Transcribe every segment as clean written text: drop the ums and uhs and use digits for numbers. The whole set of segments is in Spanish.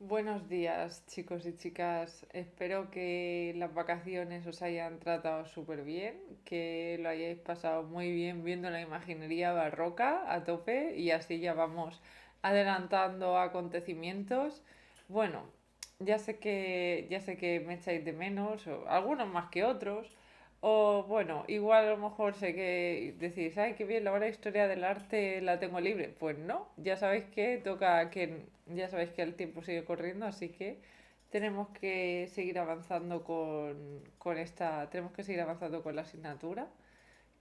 Buenos días, chicos y chicas. Espero que las vacaciones os hayan tratado súper bien, que lo hayáis pasado muy bien viendo la imaginería barroca a tope y así ya vamos adelantando acontecimientos. Bueno, ya sé que me echáis de menos, o algunos más que otros, o bueno, igual a lo mejor sé que decís, ay, qué bien, la hora de historia del arte la tengo libre. Pues no, ya sabéis que el tiempo sigue corriendo, así que tenemos que seguir avanzando con la asignatura.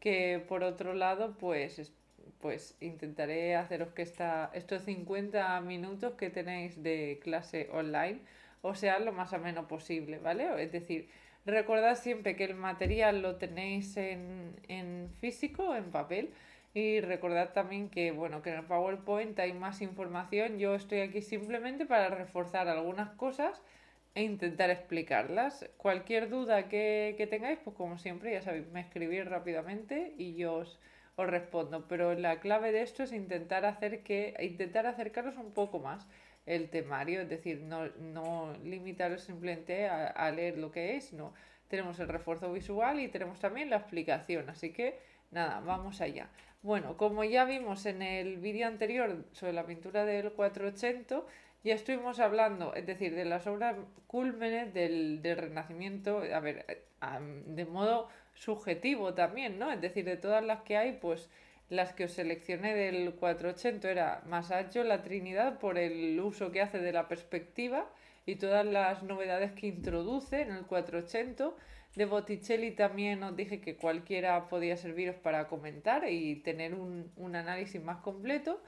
Que por otro lado, pues intentaré haceros que estos 50 minutos que tenéis de clase online os sean lo más ameno posible, ¿vale? Es decir, recordad siempre que el material lo tenéis en físico, en papel, y recordad también que, bueno, que en el PowerPoint hay más información. Yo estoy aquí simplemente para reforzar algunas cosas e intentar explicarlas. Cualquier duda que tengáis, pues como siempre, ya sabéis, me escribís rápidamente y os respondo. Pero la clave de esto es intentar acercaros un poco más el temario, es decir, no limitaros simplemente a leer lo que es, no. Tenemos el refuerzo visual y tenemos también la explicación, así que nada, vamos allá. Bueno, como ya vimos en el vídeo anterior sobre la pintura del 480, ya estuvimos hablando, es decir, de las obras cúlmenes del Renacimiento, a ver, de modo subjetivo también, ¿no? Es decir, de todas las que hay, pues las que os seleccioné del 480 era Masaccio, la Trinidad, por el uso que hace de la perspectiva y todas las novedades que introduce en el 480. De Botticelli también os dije que cualquiera podía serviros para comentar y tener un análisis más completo.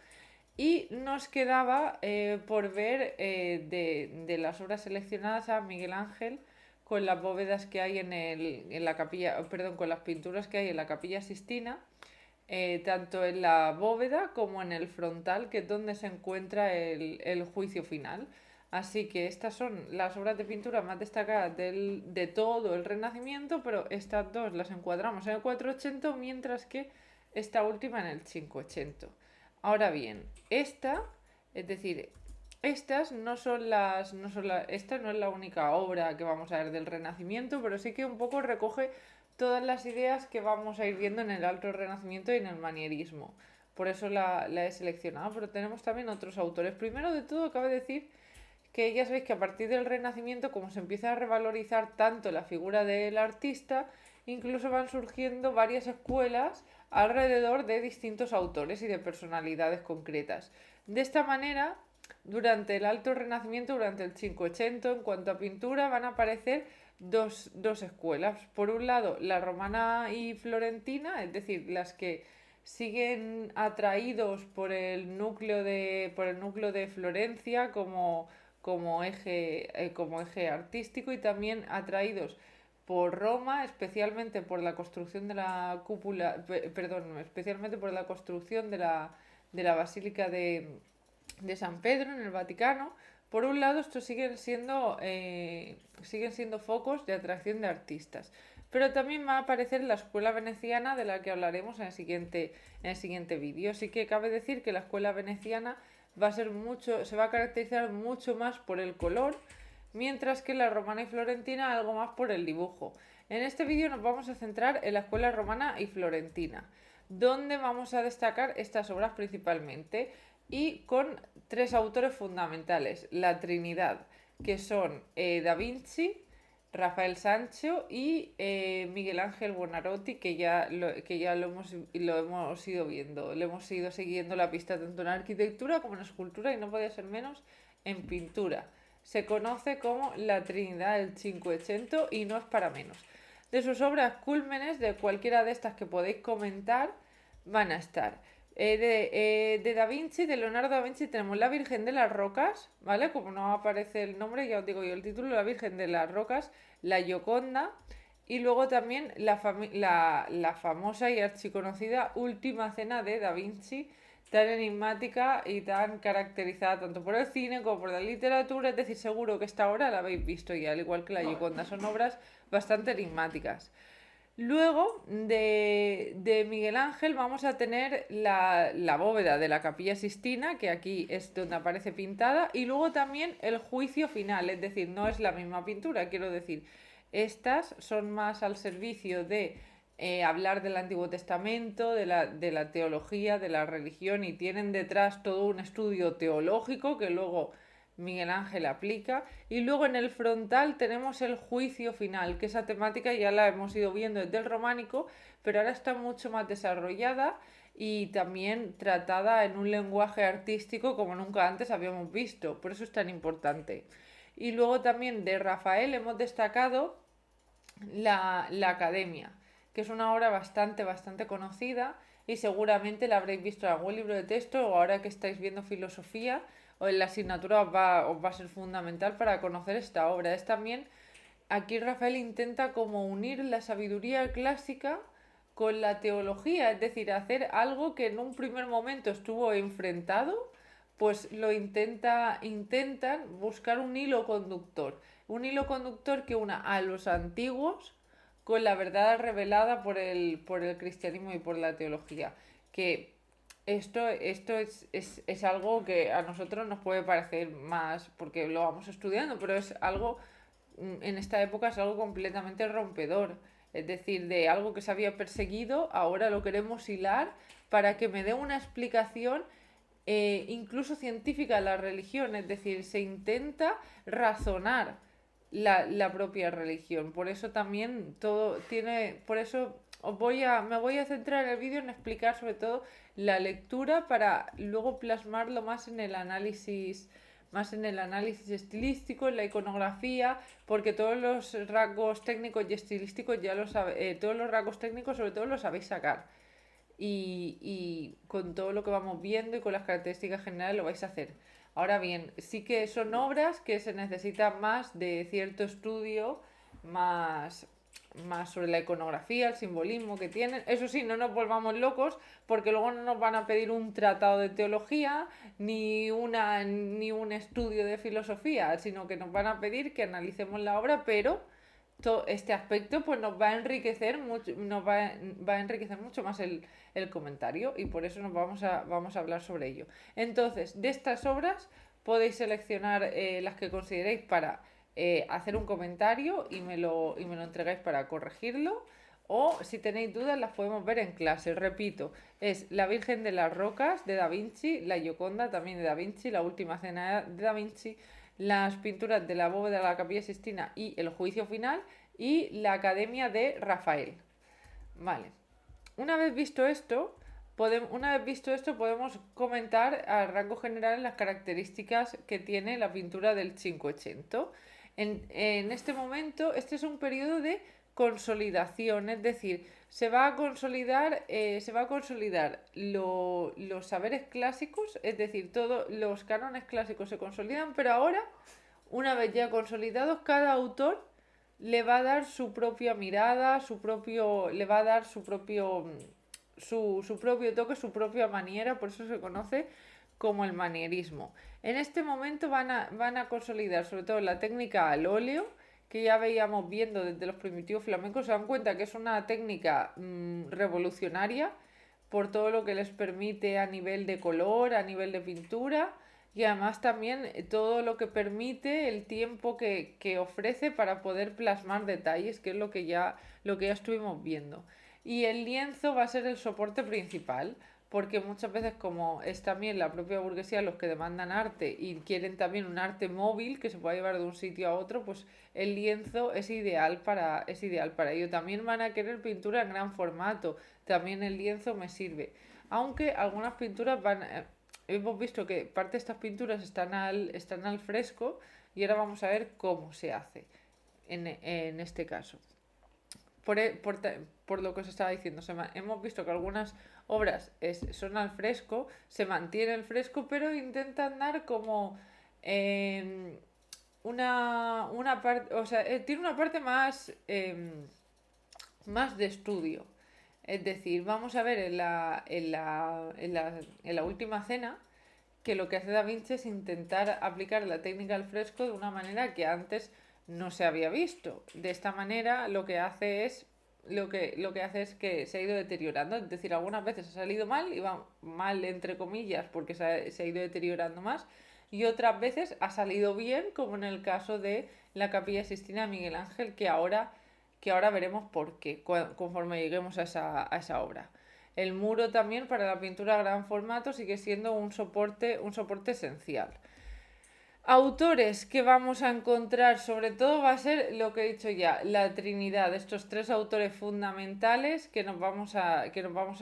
Y nos quedaba por ver de las obras seleccionadas a Miguel Ángel con las bóvedas que hay en la capilla, perdón, con las pinturas que hay en la Capilla Sistina, tanto en la bóveda como en el frontal, que es donde se encuentra el juicio final. Así que estas son las obras de pintura más destacadas de todo el Renacimiento, pero estas dos las encuadramos en el 480, mientras que esta última en el 580. Ahora bien, es decir, estas no son esta no es la única obra que vamos a ver del Renacimiento, pero sí que un poco recoge todas las ideas que vamos a ir viendo en el Alto Renacimiento y en el manierismo. Por eso la he seleccionado, pero tenemos también otros autores. Primero de todo, cabe decir que ya sabéis que a partir del Renacimiento, como se empieza a revalorizar tanto la figura del artista, incluso van surgiendo varias escuelas alrededor de distintos autores y de personalidades concretas. De esta manera, durante el Alto Renacimiento, durante el 580, en cuanto a pintura, van a aparecer dos escuelas. Por un lado, la romana y florentina, es decir, las que siguen atraídos por el núcleo de Florencia como eje artístico, y también atraídos por Roma, especialmente por la construcción de la cúpula, perdón, especialmente por la construcción de la Basílica de San Pedro en el Vaticano. Por un lado, estos siguen siendo focos de atracción de artistas. Pero también va a aparecer la escuela veneciana, de la que hablaremos en el siguiente vídeo. Así que cabe decir que la escuela veneciana se va a caracterizar mucho más por el color, mientras que la romana y florentina algo más por el dibujo. En este vídeo nos vamos a centrar en la escuela romana y florentina, donde vamos a destacar estas obras principalmente y con tres autores fundamentales: la Trinidad, que son Da Vinci, Rafael Sancho y Miguel Ángel Buonarroti, lo hemos ido viendo, le hemos ido siguiendo la pista tanto en arquitectura como en escultura, y no podía ser menos en pintura. Se conoce como la Trinidad del Cinquecento y no es para menos. De sus obras cúlmenes, de cualquiera de estas que podéis comentar, van a estar de Da Vinci, de Leonardo da Vinci, tenemos La Virgen de las Rocas, ¿vale? Como no aparece el nombre, ya os digo yo el título: La Virgen de las Rocas, la Gioconda, y luego también la famosa y archiconocida Última Cena de Da Vinci, tan enigmática y tan caracterizada tanto por el cine como por la literatura. Es decir, seguro que esta obra la habéis visto ya, al igual que la Gioconda. Son obras bastante enigmáticas. Luego de Miguel Ángel vamos a tener la bóveda de la Capilla Sistina, que aquí es donde aparece pintada, y luego también el juicio final, es decir, no es la misma pintura, quiero decir, estas son más al servicio de hablar del Antiguo Testamento, de la teología, de la religión, y tienen detrás todo un estudio teológico que luego Miguel Ángel aplica. Y luego en el frontal tenemos el juicio final, que esa temática ya la hemos ido viendo desde el románico, pero ahora está mucho más desarrollada y también tratada en un lenguaje artístico como nunca antes habíamos visto. Por eso es tan importante. Y luego también de Rafael hemos destacado la Academia, que es una obra bastante conocida y seguramente la habréis visto en algún libro de texto o ahora que estáis viendo filosofía o en la asignatura os va a ser fundamental para conocer esta obra. Es también, aquí Rafael intenta como unir la sabiduría clásica con la teología, es decir, hacer algo que en un primer momento estuvo enfrentado, pues lo intentan buscar un hilo conductor que una a los antiguos con la verdad revelada por el cristianismo y por la teología. Que esto es algo que a nosotros nos puede parecer más, porque lo vamos estudiando, pero es algo, en esta época es algo completamente rompedor. Es decir, de algo que se había perseguido, ahora lo queremos hilar para que me dé una explicación incluso científica de la religión. Es decir, se intenta razonar la propia religión. Por eso también todo tiene, por eso me voy a centrar en el vídeo en explicar sobre todo la lectura para luego plasmarlo más en el análisis estilístico, en la iconografía, porque todos los rasgos técnicos y estilísticos ya lo todos los rasgos técnicos sobre todo los sabéis sacar. Y con todo lo que vamos viendo y con las características generales lo vais a hacer. Ahora bien, sí que son obras que se necesitan más de cierto estudio, más, más sobre la iconografía, el simbolismo que tienen. Eso sí, no nos volvamos locos porque luego no nos van a pedir un tratado de teología ni un estudio de filosofía, sino que nos van a pedir que analicemos la obra, pero este aspecto pues nos va a enriquecer mucho, va a enriquecer mucho más el comentario y por eso vamos a hablar sobre ello. Entonces, de estas obras podéis seleccionar las que consideréis para hacer un comentario y me lo entregáis para corregirlo. O si tenéis dudas las podemos ver en clase. Repito, es La Virgen de las Rocas de Da Vinci, La Gioconda también de Da Vinci, La Última Cena de Da Vinci, las pinturas de la bóveda de la Capilla Sistina y El Juicio Final y la Academia de Rafael. Vale. Una vez visto esto, podemos comentar a rango general las características que tiene la pintura del Cinquecento. En este momento, este es un periodo de consolidación, es decir, se va a consolidar los saberes clásicos, es decir, todos los cánones clásicos se consolidan, pero ahora, una vez ya consolidados, cada autor le va a dar su propia mirada, le va a dar su propio toque, su propia maniera, por eso se conoce como el manierismo. En este momento van a consolidar sobre todo la técnica al óleo, que ya veíamos viendo desde los primitivos flamencos. Se dan cuenta que es una técnica revolucionaria por todo lo que les permite a nivel de color, a nivel de pintura y además también todo lo que permite el tiempo que ofrece para poder plasmar detalles, que es lo que ya estuvimos viendo. Y el lienzo va a ser el soporte principal, porque muchas veces como es también la propia burguesía los que demandan arte y quieren también un arte móvil que se pueda llevar de un sitio a otro, pues el lienzo es ideal para ello. También van a querer pintura en gran formato, también el lienzo me sirve. Aunque algunas pinturas hemos visto que parte de estas pinturas están al fresco y ahora vamos a ver cómo se hace en este caso. Por, e- por, por lo que os estaba diciendo, hemos visto que algunas obras son al fresco, se mantiene el fresco, pero intentan dar como una parte, o sea, tiene una parte más de estudio. Es decir, vamos a ver en la última cena que lo que hace Da Vinci es intentar aplicar la técnica al fresco de una manera que antes no se había visto. De esta manera lo que hace es lo que hace es que se ha ido deteriorando. Es decir, algunas veces ha salido mal, y va mal entre comillas porque se ha ido deteriorando más, y otras veces ha salido bien, como en el caso de la Capilla Sixtina de Miguel Ángel, que ahora veremos por qué, conforme lleguemos a esa obra. El muro también para la pintura a gran formato sigue siendo un soporte esencial. Autores que vamos a encontrar, sobre todo va a ser lo que he dicho ya, la Trinidad, estos tres autores fundamentales que nos vamos a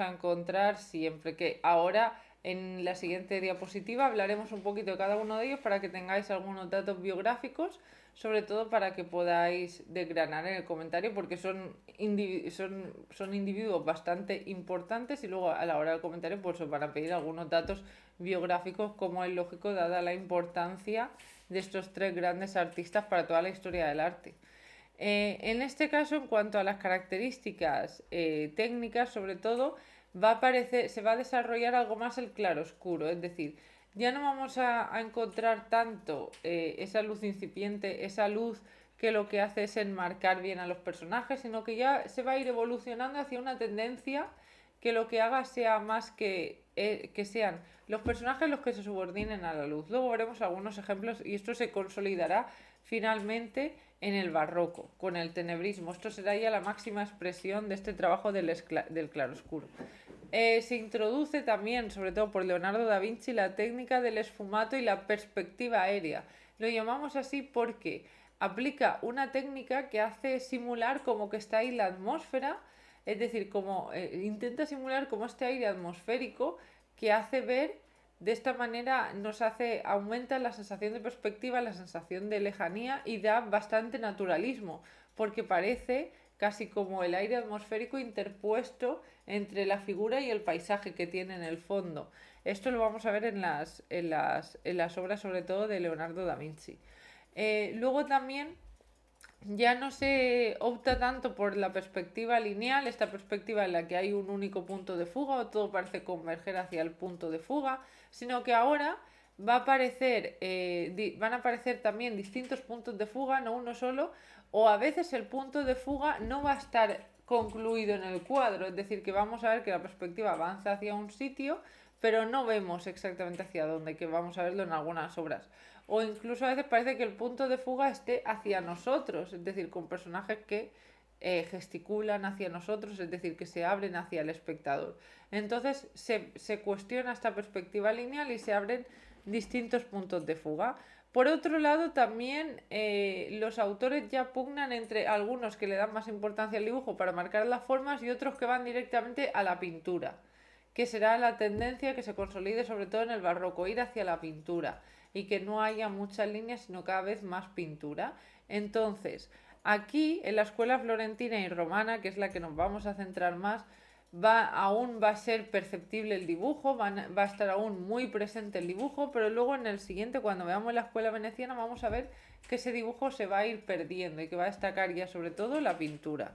encontrar siempre, que ahora en la siguiente diapositiva hablaremos un poquito de cada uno de ellos para que tengáis algunos datos biográficos, sobre todo para que podáis desgranar en el comentario, porque son individuos bastante importantes, y luego a la hora del comentario pues os van a pedir algunos datos biográficos, como es lógico dada la importancia de estos tres grandes artistas para toda la historia del arte. En este caso, en cuanto a las características técnicas, sobre todo, se va a desarrollar algo más el claroscuro, es decir, ya no vamos a encontrar tanto esa luz incipiente, esa luz que lo que hace es enmarcar bien a los personajes, sino que ya se va a ir evolucionando hacia una tendencia que lo que haga sea más que sean los personajes los que se subordinen a la luz. Luego veremos algunos ejemplos y esto se consolidará finalmente en el barroco, con el tenebrismo. Esto será ya la máxima expresión de este trabajo del claroscuro. Se introduce también, sobre todo por Leonardo da Vinci, la técnica del esfumato y la perspectiva aérea. Lo llamamos así porque aplica una técnica que hace simular como que está ahí la atmósfera, es decir, como intenta simular como este aire atmosférico, que hace ver de esta manera, aumenta la sensación de perspectiva, la sensación de lejanía, y da bastante naturalismo, porque parece casi como el aire atmosférico interpuesto entre la figura y el paisaje que tiene en el fondo. Esto lo vamos a ver en las obras, sobre todo de Leonardo da Vinci. Luego también ya no se opta tanto por la perspectiva lineal, esta perspectiva en la que hay un único punto de fuga o todo parece converger hacia el punto de fuga, sino que ahora van a aparecer también distintos puntos de fuga, no uno solo, o a veces el punto de fuga no va a estar concluido en el cuadro, es decir, que vamos a ver que la perspectiva avanza hacia un sitio, pero no vemos exactamente hacia dónde, que vamos a verlo en algunas obras. O incluso a veces parece que el punto de fuga esté hacia nosotros, es decir, con personajes que gesticulan hacia nosotros, es decir, que se abren hacia el espectador. Entonces se cuestiona esta perspectiva lineal y se abren distintos puntos de fuga. Por otro lado, también los autores ya pugnan entre algunos que le dan más importancia al dibujo para marcar las formas y otros que van directamente a la pintura, que será la tendencia que se consolide sobre todo en el barroco, ir hacia la pintura y que no haya muchas líneas sino cada vez más pintura. Entonces, aquí en la escuela florentina y romana, que es la que nos vamos a centrar más, aún va a ser perceptible el dibujo, va a estar aún muy presente el dibujo, pero luego en el siguiente, cuando veamos la escuela veneciana, vamos a ver que ese dibujo se va a ir perdiendo y que va a destacar ya sobre todo la pintura.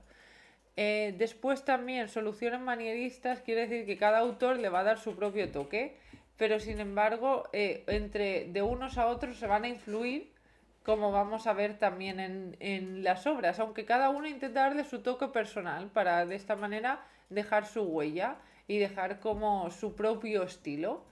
Después también soluciones manieristas, quiere decir que cada autor le va a dar su propio toque, pero sin embargo de unos a otros se van a influir, como vamos a ver también en las obras, aunque cada uno intenta darle su toque personal para de esta manera dejar su huella y dejar como su propio estilo.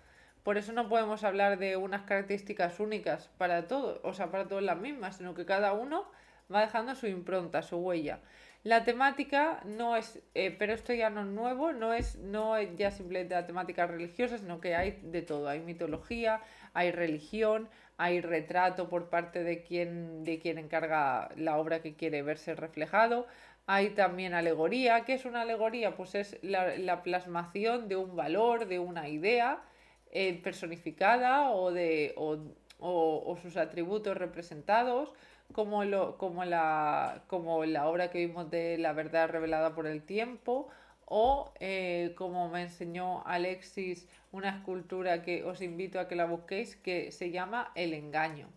Por eso no podemos hablar de unas características únicas para todos, o sea, para todas las mismas, sino que cada uno va dejando su impronta, su huella. La temática no es, pero esto ya no es nuevo, no es ya simplemente la temática religiosa, sino que hay de todo, hay mitología, hay religión, hay retrato por parte de quien encarga la obra que quiere verse reflejado, hay también alegoría. ¿Qué es una alegoría? Pues es la plasmación de un valor, de una idea personificada o sus atributos representados, como la obra que vimos de La verdad revelada por el tiempo, o como me enseñó Alexis, una escultura que os invito a que la busquéis, que se llama El engaño.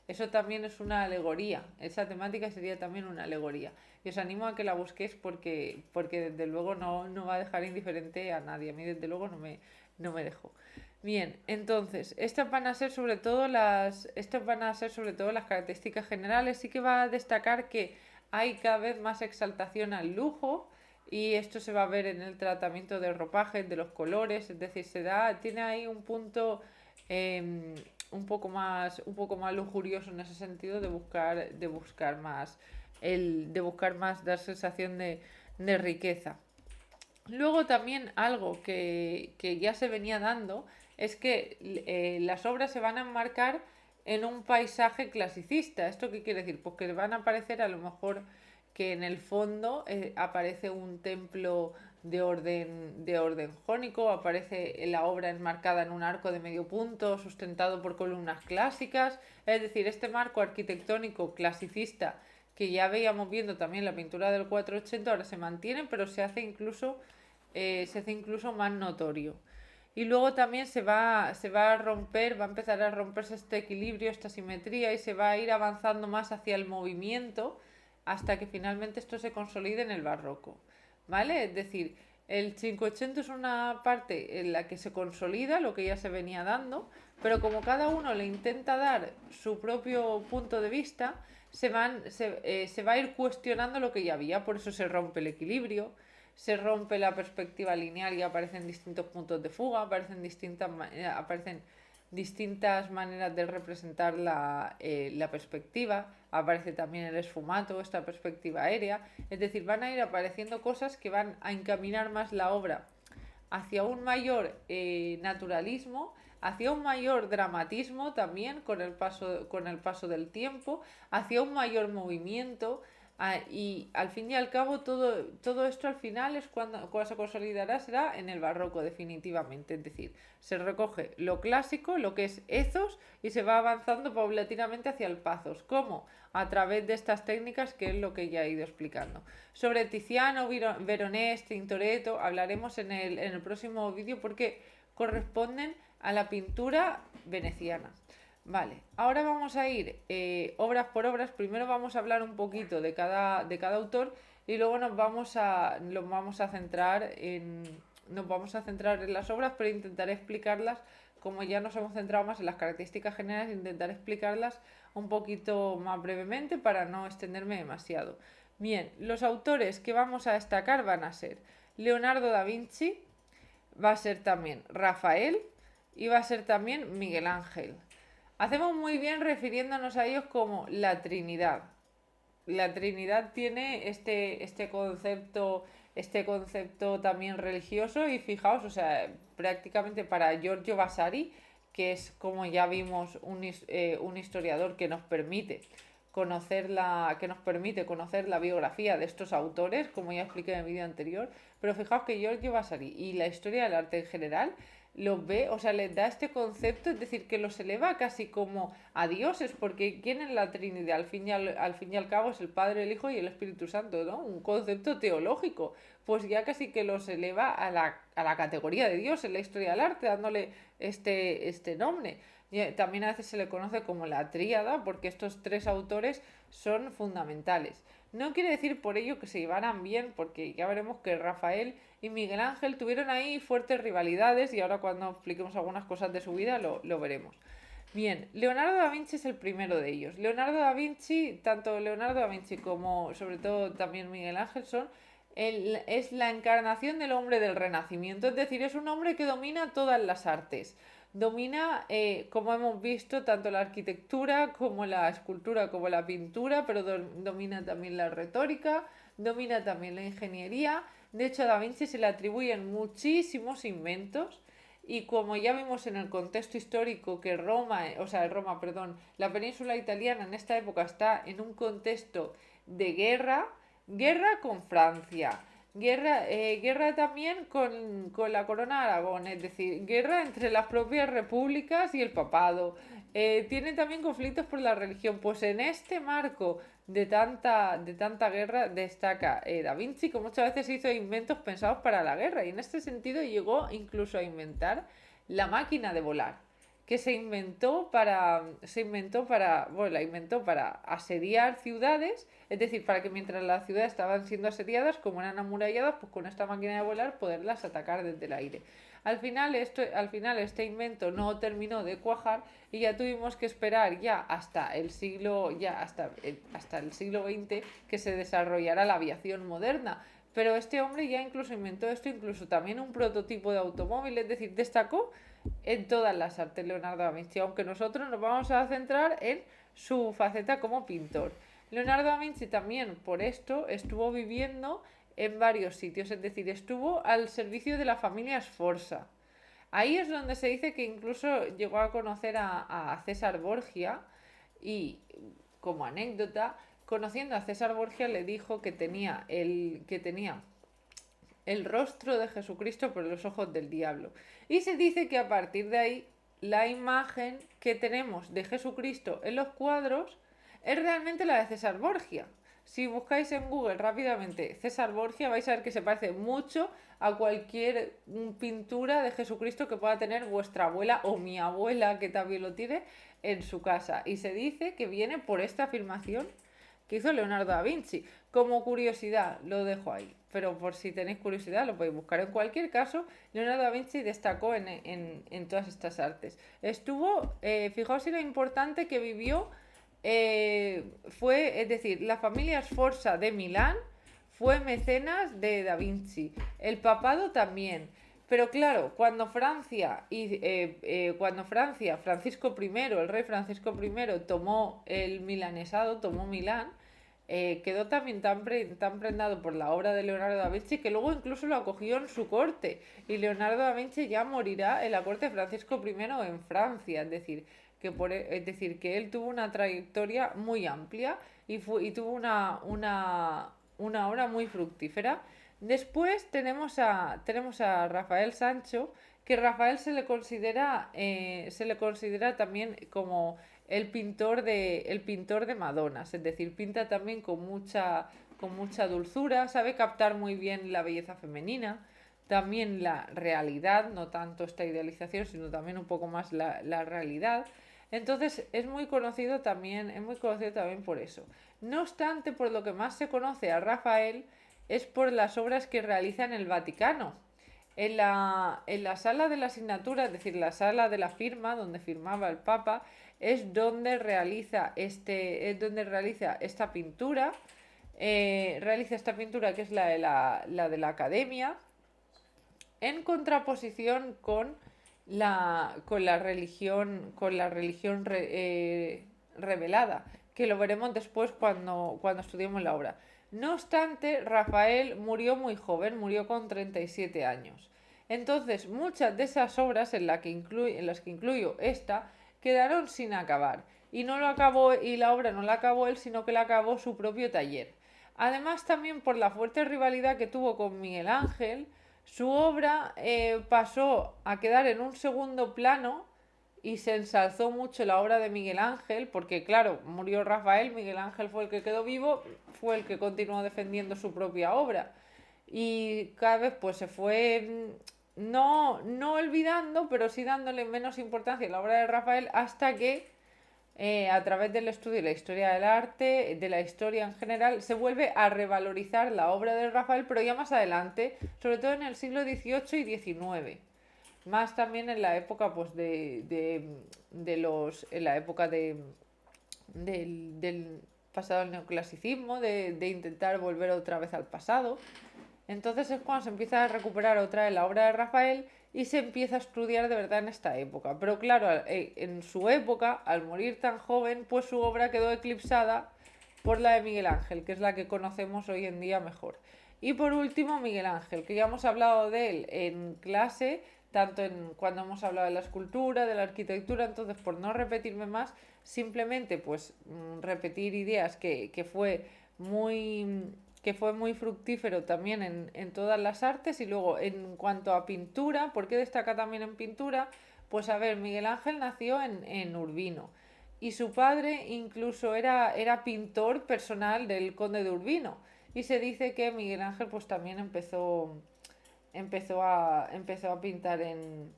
Eso también es una alegoría, esa temática sería también una alegoría. Y os animo a que la busquéis porque desde luego no va a dejar indiferente a nadie. A mí desde luego no me dejó. Bien, entonces, estas van a ser sobre todo las características generales. Sí que va a destacar que hay cada vez más exaltación al lujo, y esto se va a ver en el tratamiento de ropaje, de los colores, es decir, tiene ahí un punto em, un poco más lujurioso en ese sentido de buscar más, de buscar más dar sensación de riqueza. Luego también algo que ya se venía dando es que las obras se van a enmarcar en un paisaje clasicista. ¿Esto qué quiere decir? Pues que van a aparecer a lo mejor que en el fondo aparece un templo de orden jónico, aparece la obra enmarcada en un arco de medio punto, sustentado por columnas clásicas. Es decir, este marco arquitectónico clasicista que ya veíamos viendo también la pintura del 480, ahora se mantiene, pero se hace incluso más notorio. Y luego también se va a romper, va a empezar a romperse este equilibrio, esta simetría y se va a ir avanzando más hacia el movimiento hasta que finalmente esto se consolide en el barroco. ¿Vale? Es decir, el 580 es una parte en la que se consolida lo que ya se venía dando, pero como cada uno le intenta dar su propio punto de vista, se va a ir cuestionando lo que ya había, por eso se rompe el equilibrio, se rompe la perspectiva lineal y aparecen distintos puntos de fuga, aparecen distintas maneras de representar la perspectiva, aparece también el esfumato, esta perspectiva aérea, es decir, van a ir apareciendo cosas que van a encaminar más la obra hacia un mayor naturalismo, hacia un mayor dramatismo también con el paso del tiempo, hacia un mayor movimiento. Y al fin y al cabo todo esto al final es cuando se consolidará será en el barroco definitivamente, es decir, se recoge lo clásico, lo que es ethos y se va avanzando paulatinamente hacia el pathos. ¿Cómo? A través de estas técnicas que es lo que ya he ido explicando. Sobre Tiziano, Veronese, Tintoretto hablaremos en el próximo vídeo porque corresponden a la pintura veneciana. Vale, ahora vamos a ir obras por obras. Primero vamos a hablar un poquito de cada autor y luego nos vamos a centrar en las obras, pero intentaré explicarlas, como ya nos hemos centrado más en las características generales, intentaré explicarlas un poquito más brevemente para no extenderme demasiado. Bien, los autores que vamos a destacar van a ser Leonardo da Vinci, va a ser también Rafael y va a ser también Miguel Ángel. Hacemos muy bien refiriéndonos a ellos como la Trinidad. La Trinidad tiene este concepto también religioso y fijaos, o sea, prácticamente para Giorgio Vasari, que es como ya vimos un historiador que nos permite conocer la biografía de estos autores, como ya expliqué en el vídeo anterior, pero fijaos que Giorgio Vasari y la historia del arte en general los ve, o sea, les da este concepto, es decir, que los eleva casi como a dioses, porque ¿quién es la Trinidad? Al fin y al cabo es el Padre, el Hijo y el Espíritu Santo, ¿no? Un concepto teológico, pues ya casi que los eleva a la categoría de Dios en la historia del arte, dándole este nombre. Y también a veces se le conoce como la tríada, porque estos tres autores son fundamentales. No quiere decir por ello que se llevaran bien, porque ya veremos que Rafael y Miguel Ángel tuvieron ahí fuertes rivalidades y ahora cuando expliquemos algunas cosas de su vida lo veremos. Bien, Leonardo da Vinci es el primero de ellos. Tanto Leonardo da Vinci como sobre todo también Miguel Ángel es la encarnación del hombre del Renacimiento, es decir, es un hombre que domina todas las artes. Domina, como hemos visto, tanto la arquitectura como la escultura como la pintura, pero domina también la retórica, domina también la ingeniería. De hecho, a Da Vinci se le atribuyen muchísimos inventos y como ya vimos en el contexto histórico que la península italiana en esta época está en un contexto de guerra con Francia, guerra también con la corona de Aragón, es decir, guerra entre las propias repúblicas y el papado. Tiene también conflictos por la religión. Pues en este marco de tanta guerra destaca Da Vinci, que muchas veces hizo inventos pensados para la guerra y en este sentido llegó incluso a inventar la máquina de volar que la inventó para asediar ciudades, es decir, para que mientras las ciudades estaban siendo asediadas, como eran amuralladas, pues con esta máquina de volar poderlas atacar desde el aire. Al final este invento no terminó de cuajar y ya tuvimos que esperar hasta el siglo XX que se desarrollara la aviación moderna. pero este hombre ya incluso inventó esto, incluso también un prototipo de automóvil, es decir, destacó en todas las artes Leonardo da Vinci, aunque nosotros nos vamos a centrar en su faceta como pintor. Leonardo da Vinci también por esto estuvo viviendo en varios sitios, es decir, estuvo al servicio de la familia Sforza. Ahí es donde se dice que incluso llegó a conocer a César Borgia y, como anécdota, conociendo a César Borgia le dijo que tenía el rostro de Jesucristo por los ojos del diablo. Y se dice que a partir de ahí la imagen que tenemos de Jesucristo en los cuadros es realmente la de César Borgia. Si buscáis en Google rápidamente César Borgia vais a ver que se parece mucho a cualquier pintura de Jesucristo que pueda tener vuestra abuela o mi abuela, que también lo tiene, en su casa. Y se dice que viene por esta afirmación que hizo Leonardo da Vinci. Como curiosidad, lo dejo ahí. Pero por si tenéis curiosidad, lo podéis buscar. En cualquier caso, Leonardo da Vinci destacó en todas estas artes. Estuvo, fijaos si lo importante que vivió fue, es decir, la familia Sforza de Milán fue mecenas de Da Vinci. El papado también. Pero claro, cuando Francia, Francisco I, el rey Francisco I, tomó el milanesado, tomó Milán, quedó también tan prendado por la obra de Leonardo da Vinci que luego incluso lo acogió en su corte. Y Leonardo da Vinci ya morirá en la corte de Francisco I en Francia. Es decir, que él tuvo una trayectoria muy amplia y tuvo una obra muy fructífera. Después tenemos a Rafael Sancho, que Rafael se le considera también como el pintor de Madonas, es decir, pinta también con mucha dulzura, sabe captar muy bien la belleza femenina, también la realidad, no tanto esta idealización, sino también un poco más la realidad. Entonces es muy conocido también por eso. No obstante, por lo que más se conoce a Rafael es por las obras que realiza en el Vaticano. En la sala de la asignatura, es decir, la sala de la firma, donde firmaba el Papa, es donde realiza esta pintura. Realiza esta pintura que es la de la Academia, en contraposición con la religión revelada, que lo veremos después cuando estudiemos la obra. No obstante, Rafael murió muy joven, murió con 37 años. Entonces, muchas de esas obras en las que incluyo esta, quedaron sin acabar. Y no lo acabó, y la obra no la acabó él, sino que la acabó su propio taller. Además, también por la fuerte rivalidad que tuvo con Miguel Ángel, su obra pasó a quedar en un segundo plano y se ensalzó mucho la obra de Miguel Ángel, porque claro, murió Rafael, Miguel Ángel fue el que quedó vivo, fue el que continuó defendiendo su propia obra. Y cada vez pues se fue no olvidando, pero sí dándole menos importancia a la obra de Rafael hasta que a través del estudio de la historia del arte, de la historia en general, se vuelve a revalorizar la obra de Rafael, pero ya más adelante, sobre todo en el siglo XVIII y XIX. Más también en la época pues en la época del pasado del neoclasicismo, de intentar volver otra vez al pasado. Entonces es cuando se empieza a recuperar otra vez la obra de Rafael y se empieza a estudiar de verdad en esta época. Pero claro, en su época, al morir tan joven, pues su obra quedó eclipsada por la de Miguel Ángel, que es la que conocemos hoy en día mejor. Y por último, Miguel Ángel, que ya hemos hablado de él en clase, cuando hemos hablado de la escultura, de la arquitectura, entonces por no repetirme más, simplemente pues repetir ideas que fue muy fructífero también en todas las artes. Y luego en cuanto a pintura, ¿por qué destaca también en pintura? Pues a ver, Miguel Ángel nació en Urbino y su padre incluso era pintor personal del conde de Urbino, y se dice que Miguel Ángel pues también empezó a pintar en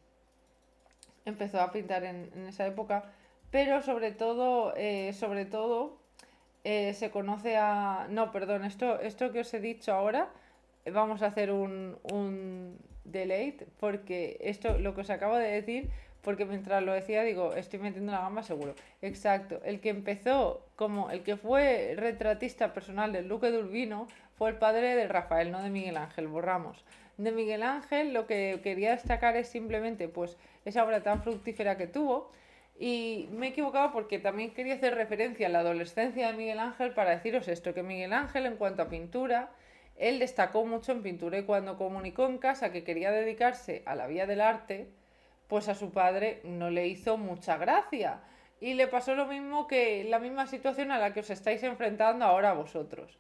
esa época, pero sobre todo se conoce a... No, perdón, esto que os he dicho ahora, vamos a hacer un delete, porque esto, lo que os acabo de decir, porque mientras lo decía, digo, estoy metiendo la gamba seguro. Exacto, el que fue retratista personal del duque de Urbino fue el padre de Rafael, no de Miguel Ángel, borramos. De Miguel Ángel lo que quería destacar es simplemente pues esa obra tan fructífera que tuvo. Y me he equivocado porque también quería hacer referencia a la adolescencia de Miguel Ángel para deciros esto, que Miguel Ángel en cuanto a pintura, él destacó mucho en pintura y cuando comunicó en casa que quería dedicarse a la vía del arte, pues a su padre no le hizo mucha gracia. Y le pasó lo mismo que la misma situación a la que os estáis enfrentando ahora vosotros.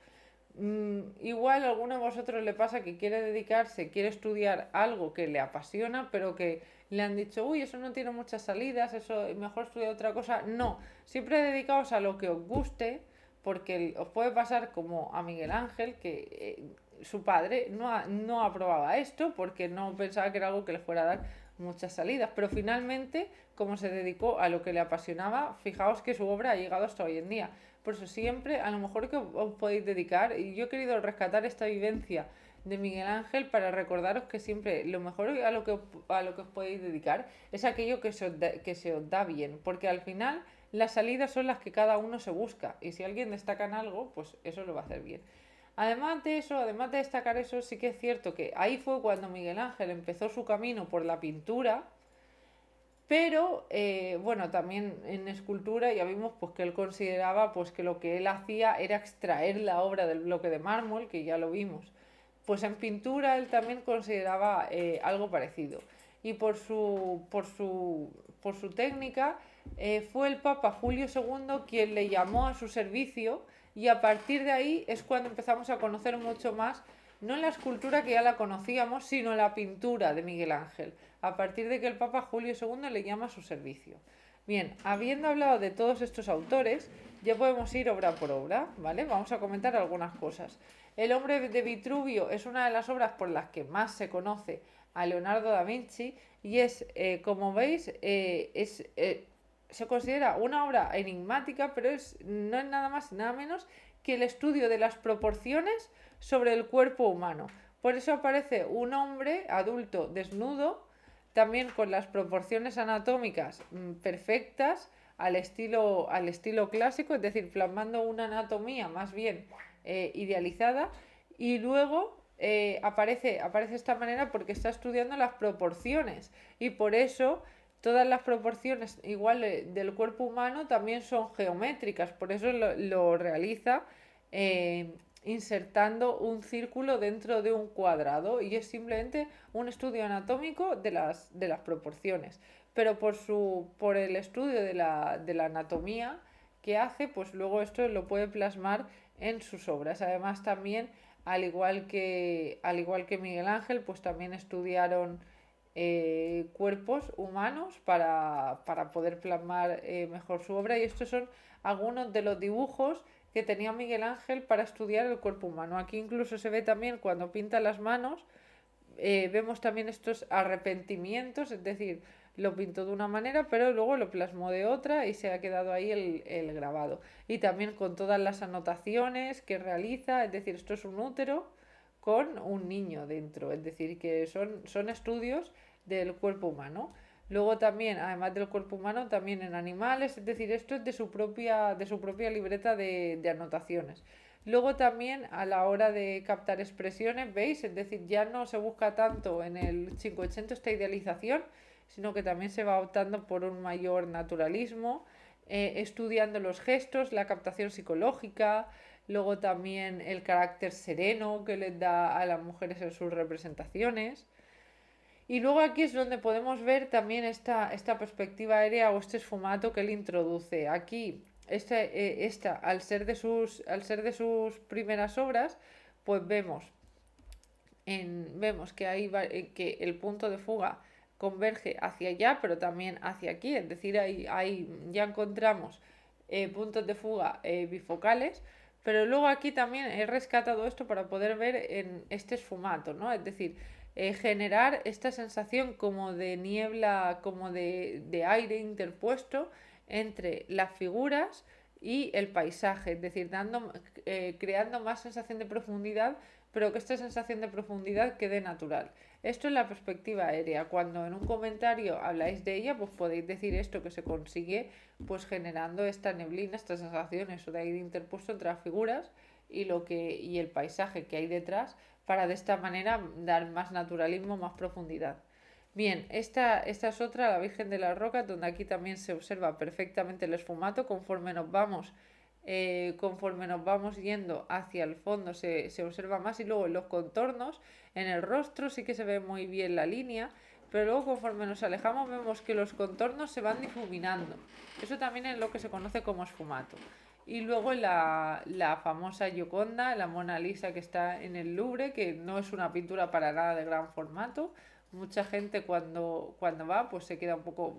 Igual a alguno de vosotros le pasa que quiere dedicarse, quiere estudiar algo que le apasiona, pero que le han dicho, uy, eso no tiene muchas salidas, eso mejor estudiar otra cosa. No, siempre dedicaos a lo que os guste, porque os puede pasar como a Miguel Ángel, que su padre no aprobaba esto porque no pensaba que era algo que le fuera a dar muchas salidas, pero finalmente, como se dedicó a lo que le apasionaba, fijaos que su obra ha llegado hasta hoy en día. Por eso siempre, a lo mejor que os podéis dedicar, y yo he querido rescatar esta vivencia de Miguel Ángel para recordaros que siempre lo mejor a lo que os podéis dedicar es aquello que se os da bien, porque al final las salidas son las que cada uno se busca, y si alguien destaca en algo, pues eso lo va a hacer bien. Además de eso, además de destacar eso, sí que es cierto que ahí fue cuando Miguel Ángel empezó su camino por la pintura, pero bueno, también en escultura ya vimos pues que él consideraba pues que lo que él hacía era extraer la obra del bloque de mármol, que ya lo vimos. Pues en pintura él también consideraba algo parecido. Y por su técnica fue el Papa Julio II quien le llamó a su servicio y a partir de ahí es cuando empezamos a conocer mucho más, no la escultura que ya la conocíamos, sino la pintura de Miguel Ángel, a partir de que el Papa Julio II le llama a su servicio. Bien, habiendo hablado de todos estos autores, ya podemos ir obra por obra, ¿vale? Vamos a comentar algunas cosas. El hombre de Vitruvio es una de las obras por las que más se conoce a Leonardo da Vinci y es, como veis, se considera una obra enigmática, pero no es nada más y nada menos que el estudio de las proporciones sobre el cuerpo humano. Por eso aparece un hombre adulto desnudo, también con las proporciones anatómicas perfectas al estilo clásico, es decir, plasmando una anatomía más bien idealizada, y luego aparece de esta manera porque está estudiando las proporciones y por eso todas las proporciones igual del cuerpo humano también son geométricas, por eso lo realiza insertando un círculo dentro de un cuadrado y es simplemente un estudio anatómico de las proporciones. Pero por el estudio de la anatomía que hace, pues luego esto lo puede plasmar en sus obras. Además también, al igual que Miguel Ángel, pues también estudiaron cuerpos humanos para poder plasmar mejor su obra y estos son algunos de los dibujos que tenía Miguel Ángel para estudiar el cuerpo humano. Aquí incluso se ve también cuando pinta las manos, vemos también estos arrepentimientos, es decir, lo pintó de una manera, pero luego lo plasmó de otra y se ha quedado ahí el grabado. Y también con todas las anotaciones que realiza, es decir, esto es un útero con un niño dentro, es decir, que son estudios del cuerpo humano. Luego también, además del cuerpo humano, también en animales, es decir, esto es de su propia libreta de anotaciones. Luego también a la hora de captar expresiones, ¿veis? Es decir, ya no se busca tanto en el 580 esta idealización, sino que también se va optando por un mayor naturalismo, estudiando los gestos, la captación psicológica, luego también el carácter sereno que les da a las mujeres en sus representaciones. Y luego aquí es donde podemos ver también esta perspectiva aérea o este esfumato que él introduce. Aquí, al ser de sus primeras obras, pues vemos que, que el punto de fuga converge hacia allá, pero también hacia aquí. Es decir, ahí ya encontramos puntos de fuga bifocales. Pero luego aquí también he rescatado esto para poder ver en este esfumato, ¿no? Es decir, generar esta sensación como de niebla, como de aire interpuesto entre las figuras y el paisaje, es decir, creando más sensación de profundidad, pero que esta sensación de profundidad quede natural. Esto es la perspectiva aérea. Cuando en un comentario habláis de ella, pues podéis decir esto que se consigue pues generando esta neblina, estas sensaciones o de aire interpuesto entre las figuras y el paisaje que hay detrás para de esta manera dar más naturalismo, más profundidad. Bien, esta es otra, la Virgen de las Rocas, donde aquí también se observa perfectamente el esfumato conforme nos vamos yendo hacia el fondo se observa más y luego en los contornos, en el rostro sí que se ve muy bien la línea, pero luego conforme nos alejamos vemos que los contornos se van difuminando. Eso también es lo que se conoce como esfumato. Y luego la famosa Gioconda, la Mona Lisa que está en el Louvre, que no es una pintura para nada de gran formato. Mucha gente cuando va pues se queda un poco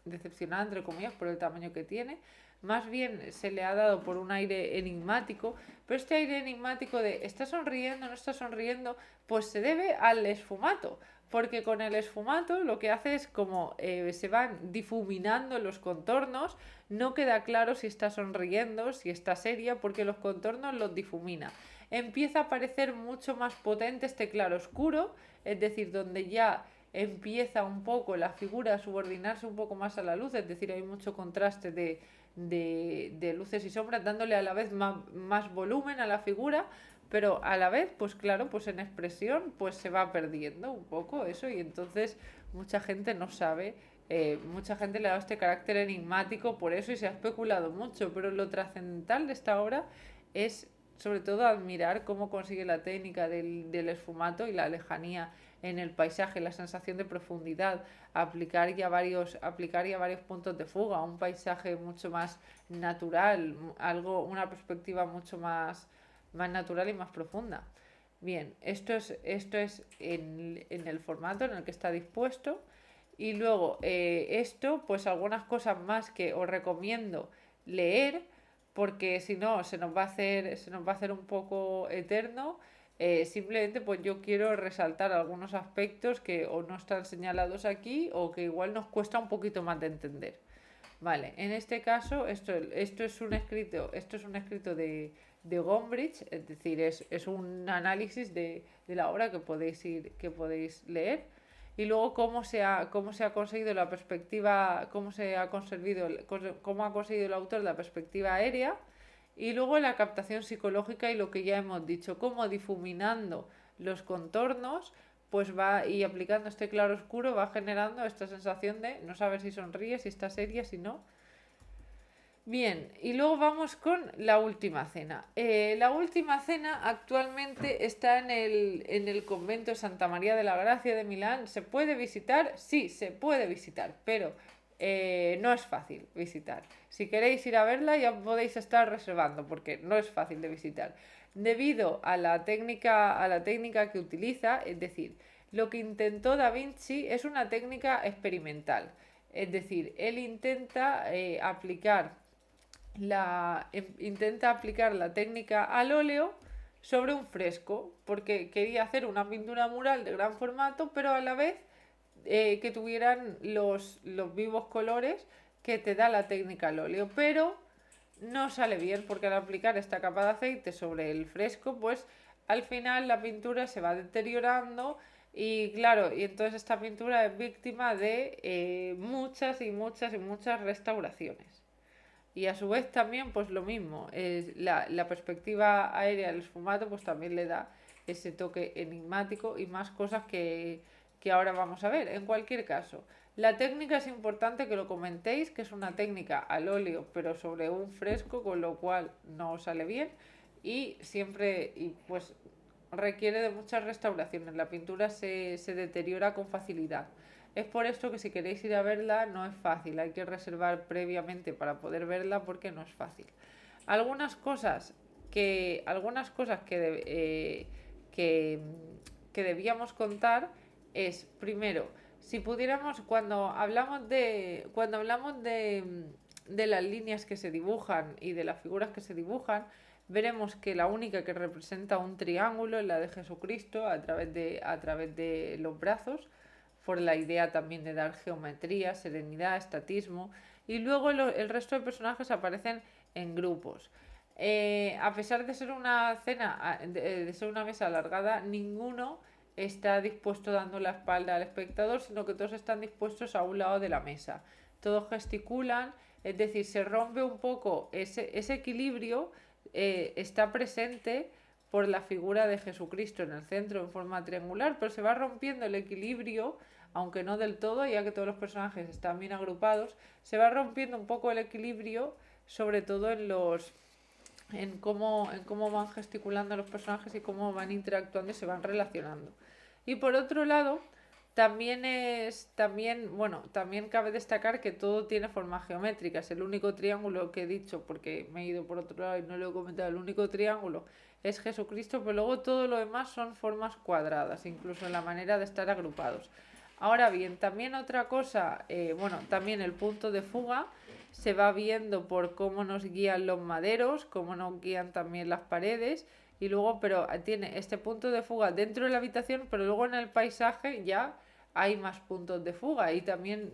decepcionada, entre comillas, por el tamaño que tiene. Más bien se le ha dado por un aire enigmático, pero este aire enigmático de está sonriendo, no está sonriendo, pues se debe al esfumato, porque con el esfumato lo que hace es como se van difuminando los contornos, no queda claro si está sonriendo, si está seria, porque los contornos los difumina. Empieza a parecer mucho más potente este claro oscuro, es decir, donde ya empieza un poco la figura a subordinarse un poco más a la luz, es decir, hay mucho contraste de luces y sombras, dándole a la vez más volumen a la figura, pero a la vez, pues claro, pues en expresión, pues se va perdiendo un poco eso y entonces mucha gente no sabe, mucha gente le ha dado este carácter enigmático por eso y se ha especulado mucho, pero lo trascendental de esta obra es sobre todo admirar cómo consigue la técnica del esfumato y la lejanía en el paisaje, la sensación de profundidad, aplicar ya varios puntos de fuga, un paisaje mucho más natural, una perspectiva mucho más natural y más profunda. Bien, esto es en el formato en el que está dispuesto. Y luego esto, pues algunas cosas más que os recomiendo leer, porque si no se nos va a hacer un poco eterno. Simplemente pues yo quiero resaltar algunos aspectos que o no están señalados aquí o que igual nos cuesta un poquito más de entender. Vale, en este caso esto es un escrito de Gombrich, es decir, es un análisis de la obra que podéis leer. Y luego cómo se ha conseguido la perspectiva, cómo ha conseguido el autor la perspectiva aérea. Y luego la captación psicológica y lo que ya hemos dicho, cómo difuminando los contornos, pues va y aplicando este claro oscuro va generando esta sensación de no saber si sonríe, si está seria, si no. Bien, y luego vamos con la última cena. La última cena actualmente está en el convento de Santa María de la Gracia de Milán. ¿Se puede visitar? Sí, se puede visitar, pero no es fácil visitar. Si queréis ir a verla ya podéis estar reservando porque no es fácil de visitar. Debido a la técnica que utiliza, es decir, lo que intentó Da Vinci es una técnica experimental. Es decir, él intenta aplicar la técnica al óleo sobre un fresco, porque quería hacer una pintura mural de gran formato, pero a la vez que tuvieran los vivos colores que te da la técnica al óleo, pero no sale bien porque al aplicar esta capa de aceite sobre el fresco, pues al final la pintura se va deteriorando y claro, y entonces esta pintura es víctima de muchas y muchas y muchas restauraciones. Y a su vez también, pues lo mismo, la perspectiva aérea del esfumato pues también le da ese toque enigmático y más cosas que ahora vamos a ver. En cualquier caso, la técnica es importante que lo comentéis, que es una técnica al óleo pero sobre un fresco, con lo cual no sale bien y siempre y pues requiere de muchas restauraciones. La pintura se deteriora con facilidad. Es por esto que si queréis ir a verla no es fácil, hay que reservar previamente para poder verla porque no es fácil. Algunas cosas que, que debíamos contar es, primero, si pudiéramos, cuando hablamos de las líneas que se dibujan y de las figuras que se dibujan, veremos que la única que representa un triángulo es la de Jesucristo a través de los brazos, por la idea también de dar geometría, serenidad, estatismo, y luego el resto de personajes aparecen en grupos. A pesar de ser una cena, de ser una mesa alargada, ninguno está dispuesto dando la espalda al espectador, sino que todos están dispuestos a un lado de la mesa. Todos gesticulan, es decir, se rompe un poco ese equilibrio está presente por la figura de Jesucristo en el centro en forma triangular, pero se va rompiendo el equilibrio, aunque no del todo, ya que todos los personajes están bien agrupados, se va rompiendo un poco el equilibrio, sobre todo en cómo van gesticulando los personajes y cómo van interactuando y se van relacionando. Y por otro lado, también cabe destacar que todo tiene formas geométricas. El único triángulo que he dicho, porque me he ido por otro lado y no lo he comentado, el único triángulo es Jesucristo, pero luego todo lo demás son formas cuadradas, incluso en la manera de estar agrupados. Ahora bien, también otra cosa, también el punto de fuga se va viendo por cómo nos guían los maderos, cómo nos guían también las paredes, y luego, pero tiene este punto de fuga dentro de la habitación, pero luego en el paisaje ya hay más puntos de fuga y también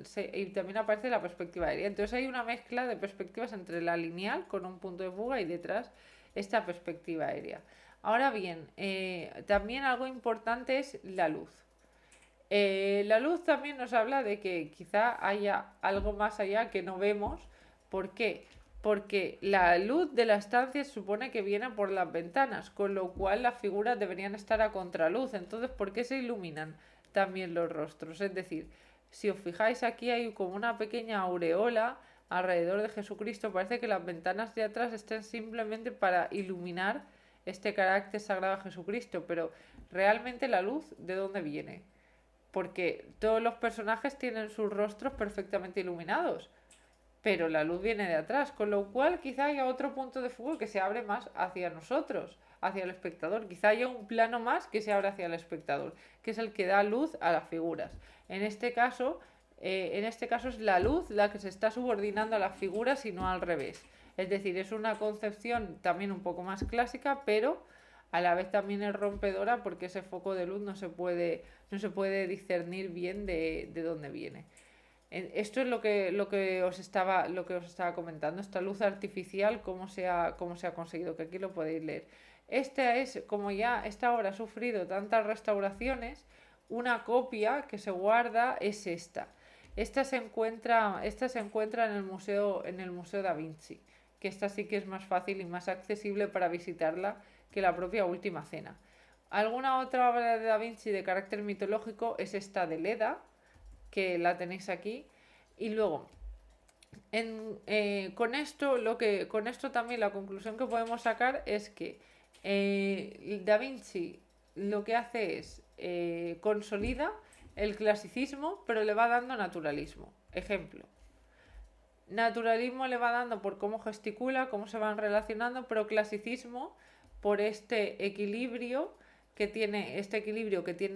aparece la perspectiva aérea. Entonces hay una mezcla de perspectivas entre la lineal con un punto de fuga y detrás esta perspectiva aérea. Ahora bien, también algo importante es la luz. La luz también nos habla de que quizá haya algo más allá que no vemos. ¿Por qué? Porque la luz de la estancia se supone que viene por las ventanas, con lo cual las figuras deberían estar a contraluz. Entonces, ¿por qué se iluminan también los rostros? Es decir, si os fijáis aquí hay como una pequeña aureola alrededor de Jesucristo. Parece que las ventanas de atrás estén simplemente para iluminar este carácter sagrado de Jesucristo, pero realmente la luz, ¿de dónde viene? Porque todos los personajes tienen sus rostros perfectamente iluminados, pero la luz viene de atrás, con lo cual quizá haya otro punto de fuego que se abre más hacia nosotros, hacia el espectador. Quizá haya un plano más que se abre hacia el espectador, que es el que da luz a las figuras. En este caso es la luz la que se está subordinando a las figuras y no al revés. Es decir, es una concepción también un poco más clásica, pero a la vez también es rompedora porque ese foco de luz no se puede discernir bien de dónde viene. Esto es lo que os estaba comentando, esta luz artificial, cómo se ha conseguido, que aquí lo podéis leer. Como ya esta obra ha sufrido tantas restauraciones, una copia que se guarda es esta. Esta se encuentra en el Museo Da Vinci, que esta sí que es más fácil y más accesible para visitarla que la propia Última Cena. Alguna otra obra de Da Vinci de carácter mitológico es esta de Leda, que la tenéis aquí. Y luego, con esto también la conclusión que podemos sacar es que Da Vinci lo que hace es consolida el clasicismo, pero le va dando naturalismo. Ejemplo, naturalismo le va dando por cómo gesticula, cómo se van relacionando, pero clasicismo por este equilibrio que tiene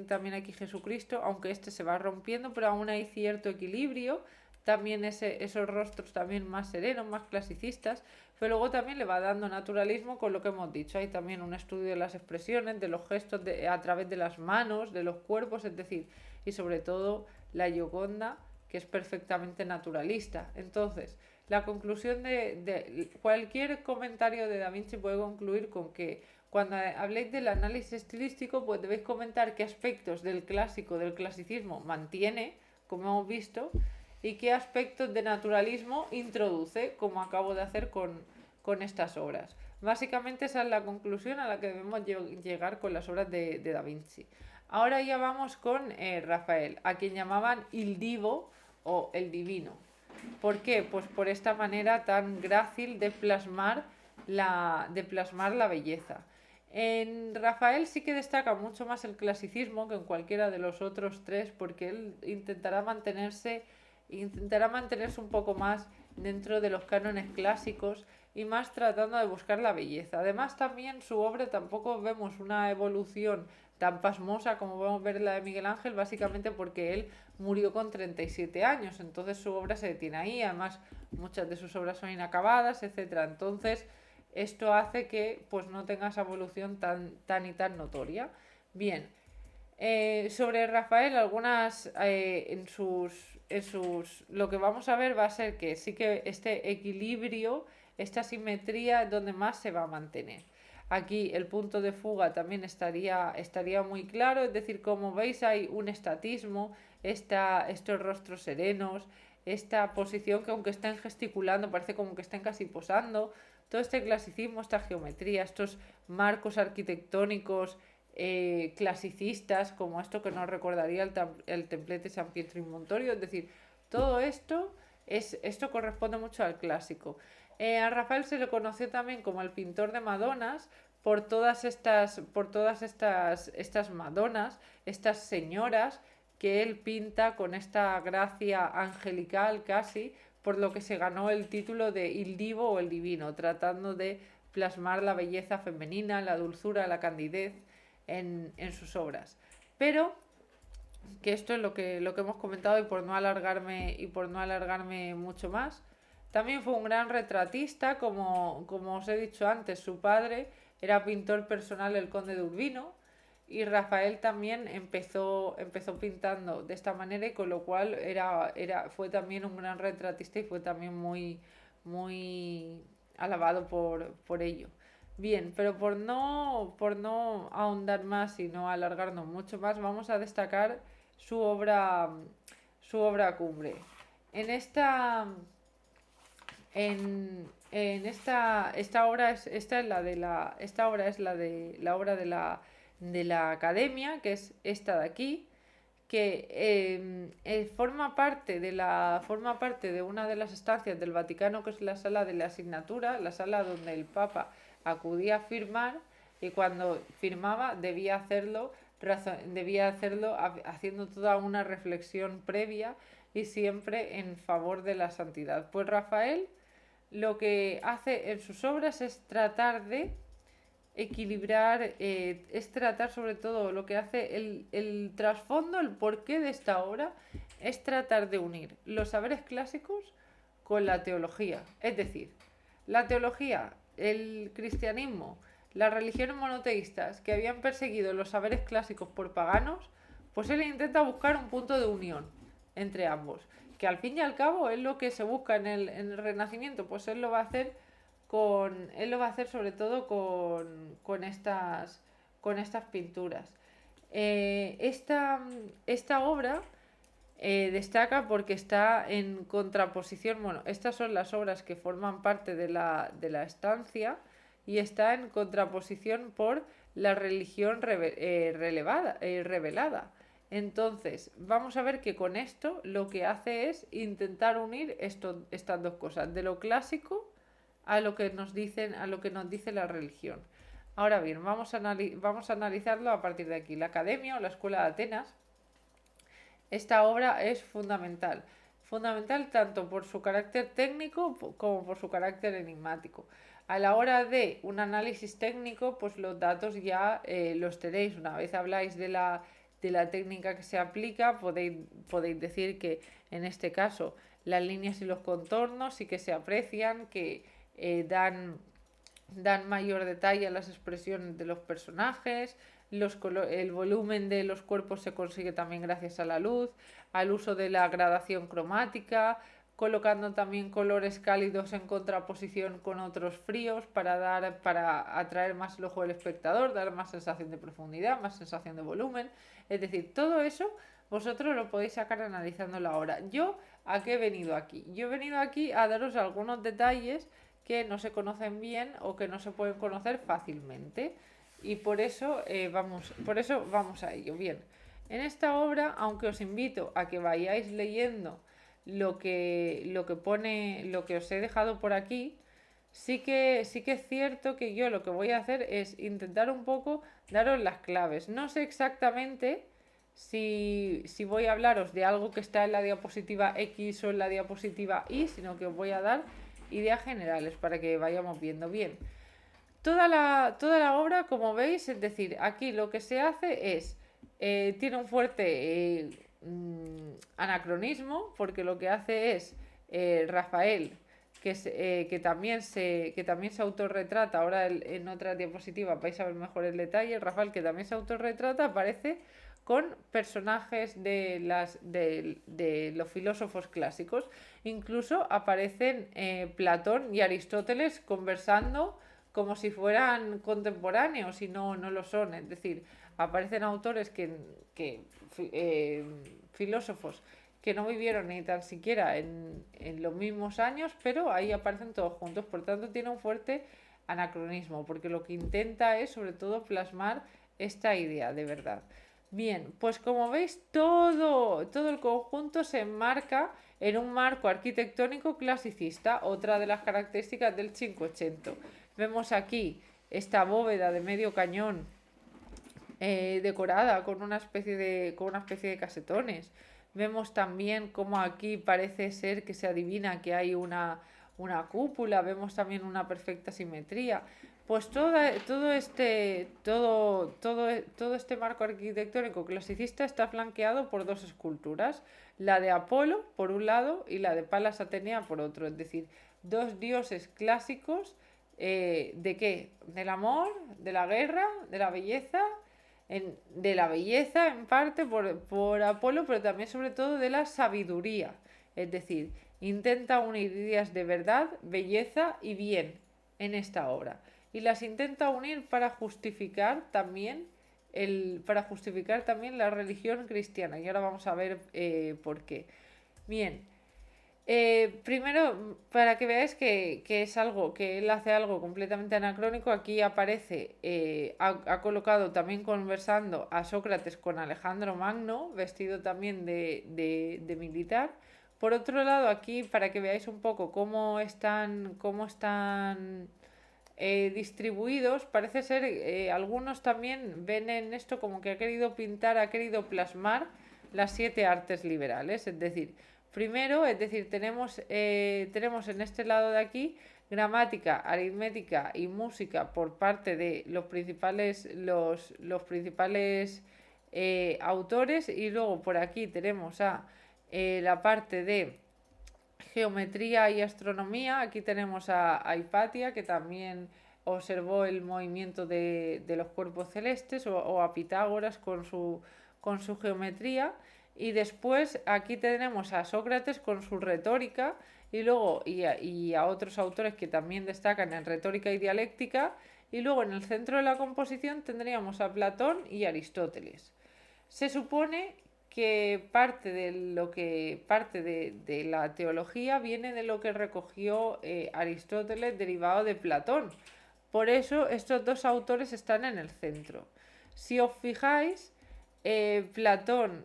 también aquí Jesucristo, aunque este se va rompiendo, pero aún hay cierto equilibrio, también esos rostros también más serenos, más clasicistas, pero luego también le va dando naturalismo con lo que hemos dicho. Hay también un estudio de las expresiones, de los gestos a través de las manos, de los cuerpos, es decir, y sobre todo la Gioconda, que es perfectamente naturalista. Entonces, la conclusión de cualquier comentario de Da Vinci puede concluir con que cuando habléis del análisis estilístico, pues debéis comentar qué aspectos del clasicismo mantiene, como hemos visto, y qué aspectos de naturalismo introduce, como acabo de hacer con estas obras. Básicamente esa es la conclusión a la que debemos llegar con las obras de Da Vinci. Ahora ya vamos con Rafael, a quien llamaban Il Divo o el Divino. ¿Por qué? Pues por esta manera tan grácil de plasmar la belleza. En Rafael sí que destaca mucho más el clasicismo que en cualquiera de los otros tres, porque él intentará mantenerse un poco más dentro de los cánones clásicos y más tratando de buscar la belleza. Además, también su obra tampoco vemos una evolución tan pasmosa como vamos a ver la de Miguel Ángel, básicamente porque él murió con 37 años, entonces su obra se detiene ahí. Además, muchas de sus obras son inacabadas, etcétera. Entonces, esto hace que pues no tenga esa evolución tan y tan notoria. Bien, sobre Rafael, lo que vamos a ver va a ser que sí que este equilibrio, esta simetría es donde más se va a mantener. Aquí el punto de fuga también estaría muy claro, es decir, como veis hay un estatismo, estos rostros serenos, esta posición que aunque estén gesticulando parece como que estén casi posando. todo este clasicismo, esta geometría, estos marcos arquitectónicos clasicistas, como esto que nos recordaría el templete San Pietro in Montorio, es decir, todo esto corresponde mucho al clásico. A Rafael se le conoció también como el pintor de Madonas por todas estas Madonas, estas señoras que él pinta con esta gracia angelical casi, por lo que se ganó el título de Il Divo o el Divino, tratando de plasmar la belleza femenina, la dulzura, la candidez en sus obras. Pero que esto es lo que hemos comentado y por no alargarme mucho más. También fue un gran retratista, como os he dicho antes, su padre era pintor personal el conde de Urbino y Rafael también empezó pintando de esta manera y con lo cual fue también un gran retratista y fue también muy alabado por ello. Bien, pero por no ahondar más y no alargarnos mucho más, vamos a destacar su obra, su obra cumbre. En esta, esta obra esta obra es la obra de la academia, que es esta de aquí, que forma parte de una de las estancias del Vaticano, que es la sala de la asignatura, la sala donde el Papa acudía a firmar y cuando firmaba debía hacerlo haciendo toda una reflexión previa y siempre en favor de la santidad. Pues Rafael lo que hace en sus obras es tratar de equilibrar, es tratar sobre todo lo que hace el trasfondo, el porqué de esta obra, es tratar de unir los saberes clásicos con la teología. Es decir, la teología, el cristianismo, las religiones monoteístas que habían perseguido los saberes clásicos por paganos, pues él intenta buscar un punto de unión entre ambos, que al fin y al cabo es lo que se busca en el Renacimiento, pues él lo va a hacer sobre todo con estas pinturas. Esta obra destaca porque está en contraposición, bueno, estas son las obras que forman parte de la estancia y está en contraposición por la religión revelada. Entonces, vamos a ver que con esto lo que hace es intentar unir estas dos cosas, de lo clásico a lo que nos dice la religión. Ahora bien, vamos a analizarlo a partir de aquí. La Academia o la Escuela de Atenas, esta obra es fundamental. Fundamental tanto por su carácter técnico como por su carácter enigmático. A la hora de un análisis técnico, pues los datos ya los tenéis. Una vez habláis de la técnica que se aplica, podéis decir que en este caso las líneas y los contornos sí que se aprecian, que dan mayor detalle a las expresiones de los personajes, el volumen de los cuerpos se consigue también gracias a la luz, al uso de la gradación cromática, colocando también colores cálidos en contraposición con otros fríos para atraer más el ojo del espectador, dar más sensación de profundidad, más sensación de volumen. Es decir, todo eso vosotros lo podéis sacar analizando la obra. ¿Yo a qué he venido aquí? Yo he venido aquí a daros algunos detalles que no se conocen bien o que no se pueden conocer fácilmente. Y por eso vamos a ello. Bien, en esta obra, aunque os invito a que vayáis leyendo lo que os he dejado por aquí, sí que es cierto que yo lo que voy a hacer es intentar un poco daros las claves. No sé exactamente si voy a hablaros de algo que está en la diapositiva X o en la diapositiva Y, sino que os voy a dar ideas generales para que vayamos viendo bien. Toda la obra, como veis, es decir, aquí lo que se hace es, tiene un fuerte anacronismo, porque lo que hace es Rafael, que también se autorretrata, ahora en otra diapositiva vais a ver mejor el detalle, Rafael, que también se autorretrata, aparece con personajes de los filósofos clásicos. Incluso aparecen Platón y Aristóteles conversando como si fueran contemporáneos y no lo son. Es decir, aparecen autores filósofos que no vivieron ni tan siquiera en los mismos años, pero ahí aparecen todos juntos. Por tanto, tiene un fuerte anacronismo, porque lo que intenta es sobre todo plasmar esta idea de verdad. Bien, pues como veis, todo el conjunto se enmarca en un marco arquitectónico clasicista, otra de las características del Cinquecento. Vemos aquí esta bóveda de medio cañón decorada con una especie de casetones. Vemos también cómo aquí parece ser que se adivina que hay una cúpula, vemos también una perfecta simetría. Pues todo este marco arquitectónico clasicista está flanqueado por dos esculturas, la de Apolo por un lado y la de Palas Atenea por otro, es decir, dos dioses clásicos. ¿De qué? Del amor, de la guerra, de la belleza, de la belleza en parte por Apolo, pero también sobre todo de la sabiduría. Es decir, intenta unir ideas de verdad, belleza y bien en esta obra. Y las intenta unir para justificar también la religión cristiana. Y ahora vamos a ver por qué. Bien, primero, para que veáis que es algo, que él hace algo completamente anacrónico, aquí aparece, ha colocado también conversando a Sócrates con Alejandro Magno, vestido también de militar. Por otro lado, aquí, para que veáis un poco cómo están distribuidos, parece ser, algunos también ven en esto como que ha querido pintar, ha querido plasmar las 7 artes liberales, es decir, primero, es decir, tenemos en este lado de aquí gramática, aritmética y música por parte de los principales autores, y luego por aquí tenemos la parte de geometría y astronomía. Aquí tenemos a Hipatia, que también observó el movimiento de los cuerpos celestes, o a Pitágoras con su geometría. Y después aquí tenemos a Sócrates con su retórica, y luego y a otros autores que también destacan en retórica y dialéctica. Y luego en el centro de la composición tendríamos a Platón y Aristóteles. Se supone que parte de la teología viene de lo que recogió Aristóteles derivado de Platón. Por eso estos dos autores están en el centro. Si os fijáis, Platón,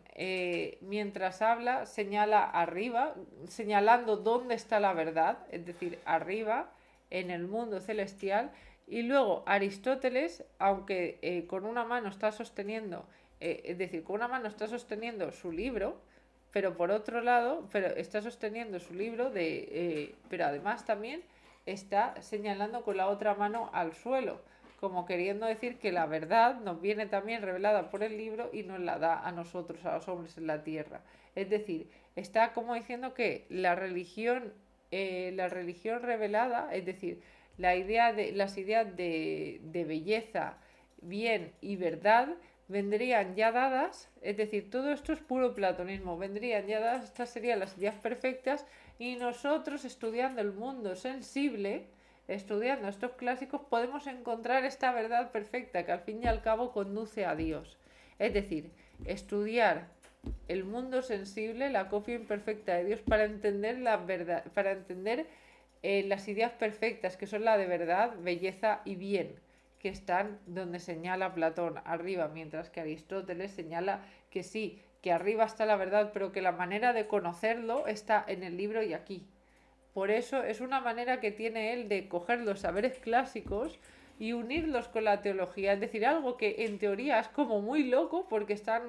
mientras habla, señala arriba, señalando dónde está la verdad, es decir, arriba, en el mundo celestial. Y luego Aristóteles, aunque con una mano está sosteniendo, es decir, con una mano está sosteniendo su libro, pero por otro lado, pero está sosteniendo su libro pero además también está señalando con la otra mano al suelo, como queriendo decir que la verdad nos viene también revelada por el libro y nos la da a nosotros, a los hombres en la tierra. Es decir, está como diciendo que la religión revelada, es decir, las ideas de belleza, bien y verdad, vendrían ya dadas, es decir, todo esto es puro platonismo, vendrían ya dadas, estas serían las ideas perfectas, y nosotros, estudiando el mundo sensible, estudiando estos clásicos, podemos encontrar esta verdad perfecta que al fin y al cabo conduce a Dios. Es decir, estudiar el mundo sensible, la copia imperfecta de Dios, para entender la verdad, para entender las ideas perfectas, que son la de verdad, belleza y bien, que están donde señala Platón, arriba, mientras que Aristóteles señala que sí, que arriba está la verdad, pero que la manera de conocerlo está en el libro y aquí. Por eso es una manera que tiene él de coger los saberes clásicos y unirlos con la teología, es decir, algo que en teoría es como muy loco porque están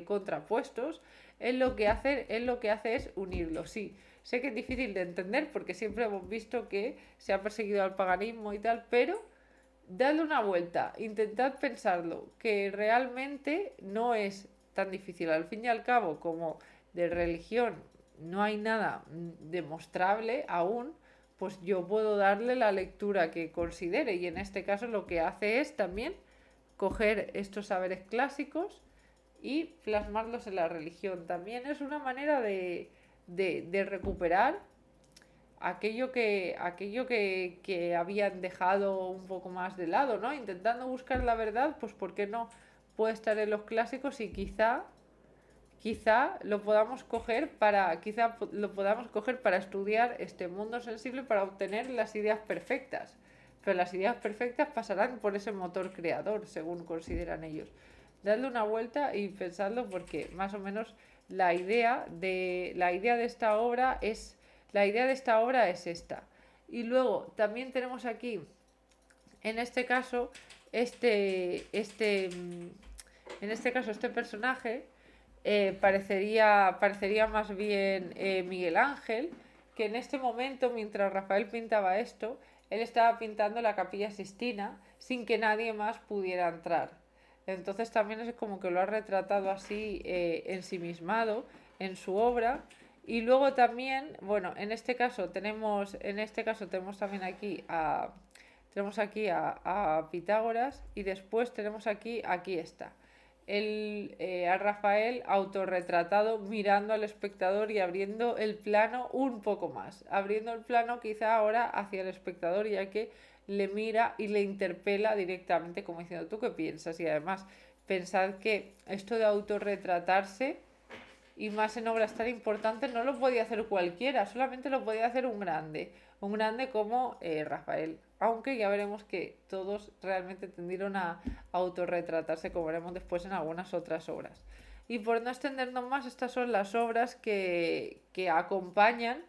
contrapuestos. Él lo que hace es unirlos. Sí, sé que es difícil de entender porque siempre hemos visto que se ha perseguido al paganismo y tal, pero dadle una vuelta, intentad pensarlo, que realmente no es tan difícil. Al fin y al cabo, como de religión no hay nada demostrable aún, pues yo puedo darle la lectura que considere, y en este caso lo que hace es también coger estos saberes clásicos y plasmarlos en la religión. También es una manera de recuperar aquello que habían dejado un poco más de lado, ¿no? Intentando buscar la verdad, pues ¿por qué no? Puede estar en los clásicos, y quizá lo podamos coger para estudiar este mundo sensible para obtener las ideas perfectas. Pero las ideas perfectas pasarán por ese motor creador, según consideran ellos. Dadle una vuelta y pensadlo porque más o menos la idea de esta obra es esta. Y luego también tenemos aquí, en este caso, este personaje parecería más bien Miguel Ángel, que en este momento, mientras Rafael pintaba esto, él estaba pintando la Capilla Sixtina sin que nadie más pudiera entrar. Entonces también es como que lo ha retratado así ensimismado en su obra. Y luego también, bueno, en este caso tenemos también a Pitágoras y después tenemos aquí está a Rafael autorretratado mirando al espectador y abriendo el plano un poco más, abriendo el plano quizá ahora hacia el espectador, ya que le mira y le interpela directamente como diciendo ¿tú qué piensas? Y además pensad que esto de autorretratarse y más en obras tan importantes no lo podía hacer cualquiera, solamente lo podía hacer un grande como Rafael, aunque ya veremos que todos realmente tendieron a autorretratarse, como veremos después en algunas otras obras. Y por no extendernos más, estas son las obras que acompañan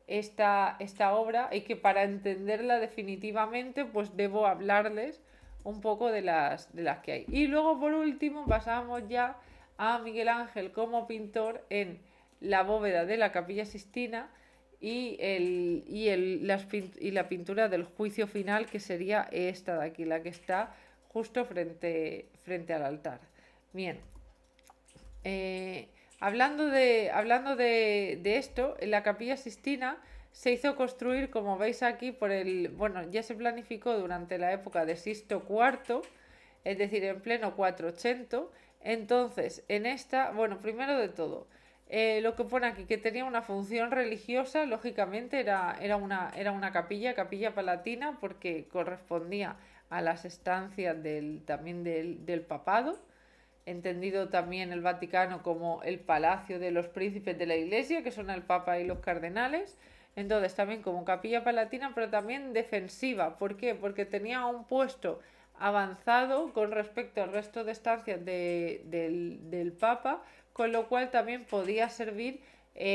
esta obra y que para entenderla definitivamente pues debo hablarles un poco de las que hay. Y luego por último pasamos ya a Miguel Ángel como pintor en la bóveda de la Capilla Sixtina y la pintura del juicio final, que sería esta de aquí, la que está justo frente al altar. Bien, hablando de esto, en la Capilla Sixtina se hizo construir, como veis aquí, ya se planificó durante la época de Sixto IV, es decir, en pleno 480. Entonces, primero de todo, lo que pone aquí, que tenía una función religiosa, lógicamente era una capilla palatina, porque correspondía a las estancias también del papado, entendido también el Vaticano como el palacio de los príncipes de la Iglesia, que son el Papa y los cardenales. Entonces también como capilla palatina, pero también defensiva. ¿Por qué? Porque tenía un puesto avanzado con respecto al resto de estancias del Papa, con lo cual también podía servir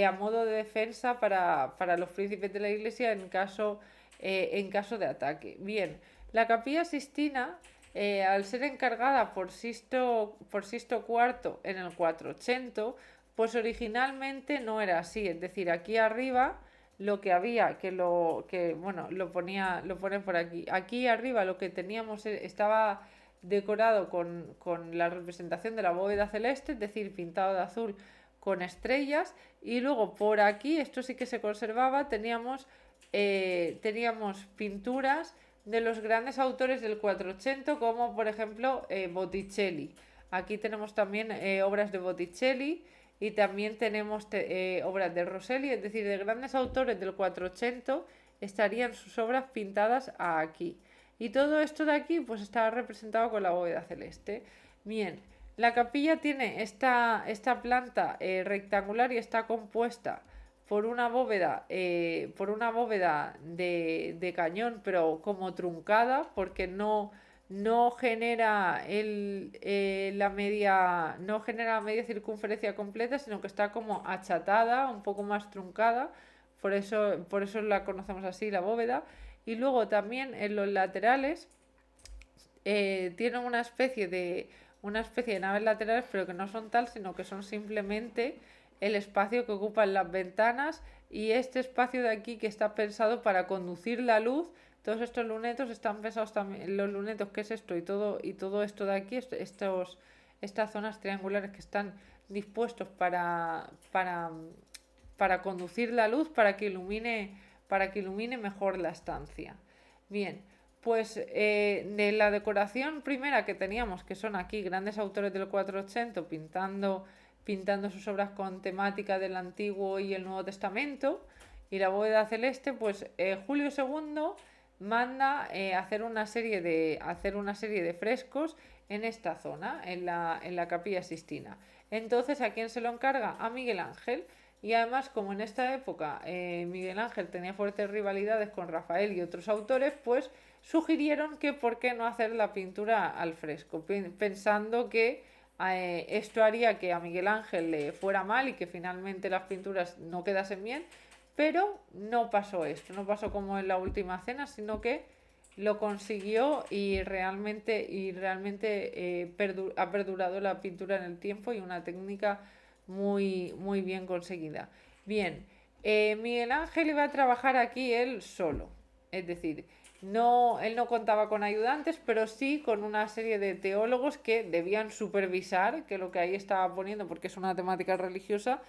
a modo de defensa para los príncipes de la Iglesia en caso de ataque. Bien, la Capilla Sixtina, al ser encargada por Sixto IV en el 480, pues originalmente no era así. Es decir, aquí arriba lo que había, lo pone por aquí. Aquí arriba lo que teníamos estaba decorado con la representación de la bóveda celeste, es decir, pintado de azul con estrellas, y luego por aquí, esto sí que se conservaba, teníamos pinturas de los grandes autores del 480, como por ejemplo Botticelli. Aquí tenemos también obras de Botticelli y también tenemos obras de Rosselli, es decir, de grandes autores del 480 estarían sus obras pintadas aquí. Y todo esto de aquí pues está representado con la bóveda celeste. Bien, la capilla tiene esta planta rectangular y está compuesta por una bóveda de cañón, pero como truncada, porque no genera la media circunferencia completa, sino que está como achatada, un poco más truncada. Por eso la conocemos así, la bóveda. Y luego también en los laterales tienen una especie de naves laterales, pero que no son tal, sino que son simplemente el espacio que ocupan las ventanas y este espacio de aquí, que está pensado para conducir la luz. Todos estos lunetos están pensados también, los lunetos, que es esto, y todo esto de aquí, estas zonas triangulares que están dispuestos para conducir la luz, para que ilumine mejor la estancia. Bien, pues de la decoración primera que teníamos, que son aquí grandes autores del 480 pintando sus obras con temática del Antiguo y el Nuevo Testamento, y la bóveda celeste, pues Julio II manda hacer una serie de frescos en esta zona, en la Capilla Sixtina. Entonces, ¿a quién se lo encarga? A Miguel Ángel. Y además, como en esta época Miguel Ángel tenía fuertes rivalidades con Rafael y otros autores, pues sugirieron que por qué no hacer la pintura al fresco, pensando que esto haría que a Miguel Ángel le fuera mal y que finalmente las pinturas no quedasen bien, pero no pasó esto, no pasó como en la última cena, sino que lo consiguió y realmente ha perdurado la pintura en el tiempo y una técnica muy, muy bien conseguida. Bien, Miguel Ángel iba a trabajar aquí él solo, es decir, no, él no contaba con ayudantes, pero sí con una serie de teólogos que debían supervisar que lo que ahí estaba poniendo, porque es una temática religiosa,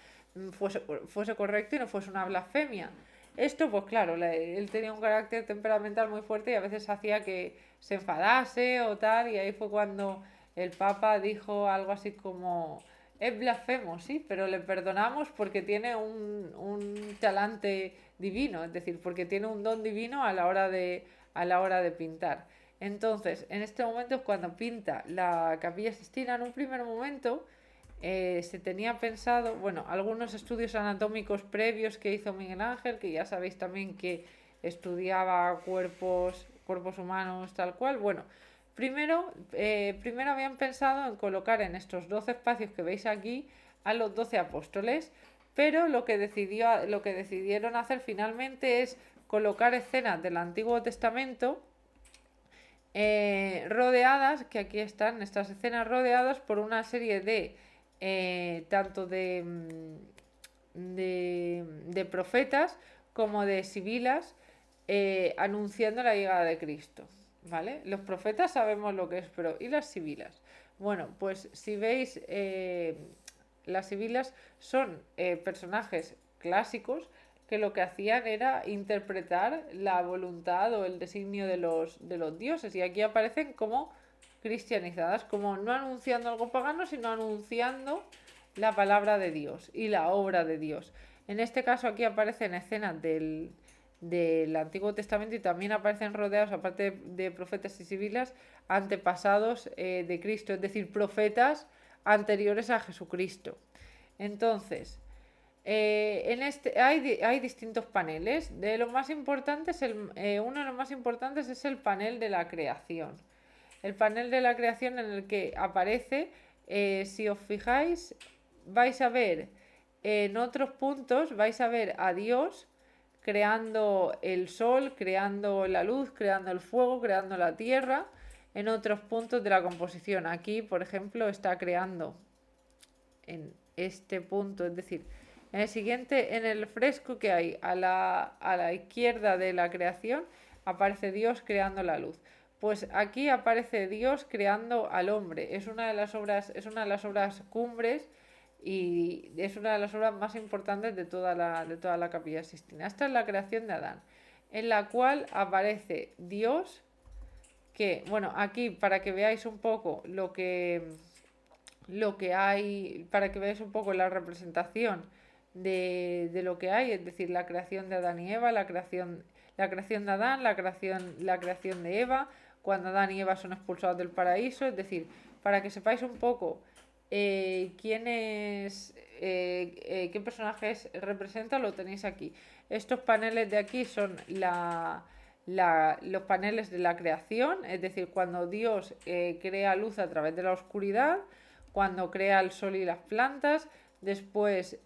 fuese correcto y no fuese una blasfemia. Esto, pues claro, él tenía un carácter temperamental muy fuerte y a veces hacía que se enfadase o tal, y ahí fue cuando el Papa dijo algo así como, es blasfemo, sí, pero le perdonamos porque tiene un talante divino, es decir, porque tiene un don divino a la hora de pintar. Entonces, en este momento es cuando pinta la Capilla Sistina. En un primer momento se tenía pensado, bueno, algunos estudios anatómicos previos que hizo Miguel Ángel, que ya sabéis también que estudiaba cuerpos humanos tal cual. Bueno, primero habían pensado en colocar en estos 12 espacios que veis aquí a los 12 apóstoles, pero lo que decidieron hacer finalmente es colocar escenas del Antiguo Testamento rodeadas, que aquí están estas escenas rodeadas por una serie de tanto de profetas como de sibilas anunciando la llegada de Cristo. ¿Vale? Los profetas sabemos lo que es, pero ¿y las sibilas? Bueno, pues si veis, las sibilas son personajes clásicos que lo que hacían era interpretar la voluntad o el designio de los dioses. Y aquí aparecen como cristianizadas, como no anunciando algo pagano, sino anunciando la palabra de Dios y la obra de Dios. En este caso aquí aparecen escenas del Antiguo Testamento y también aparecen rodeados, aparte de profetas y sibilas, antepasados de Cristo, es decir, profetas anteriores a Jesucristo. Entonces, hay distintos paneles. De los más importantes, uno de los más importantes es el panel de la creación. El panel de la creación en el que aparece, si os fijáis, vais a ver en otros puntos, vais a ver a Dios creando el sol, creando la luz, creando el fuego, creando la tierra, en otros puntos de la composición. Aquí, por ejemplo, está creando en este punto, es decir, en el siguiente, en el fresco que hay a la izquierda de la creación, aparece Dios creando la luz. Pues aquí aparece Dios creando al hombre. Es una de las obras cumbres y es una de las obras más importantes de toda la Capilla Sistina. Esta es la creación de Adán, en la cual aparece Dios, que, bueno, aquí para que veáis un poco lo que hay, para que veáis un poco la representación de lo que hay, es decir, la creación de Adán y Eva, la creación de Adán, la creación de Eva, cuando Adán y Eva son expulsados del paraíso, es decir, para que sepáis un poco qué personajes representa, lo tenéis aquí. Estos paneles de aquí son los paneles de la creación, es decir, cuando Dios crea luz a través de la oscuridad, cuando crea el sol y las plantas, después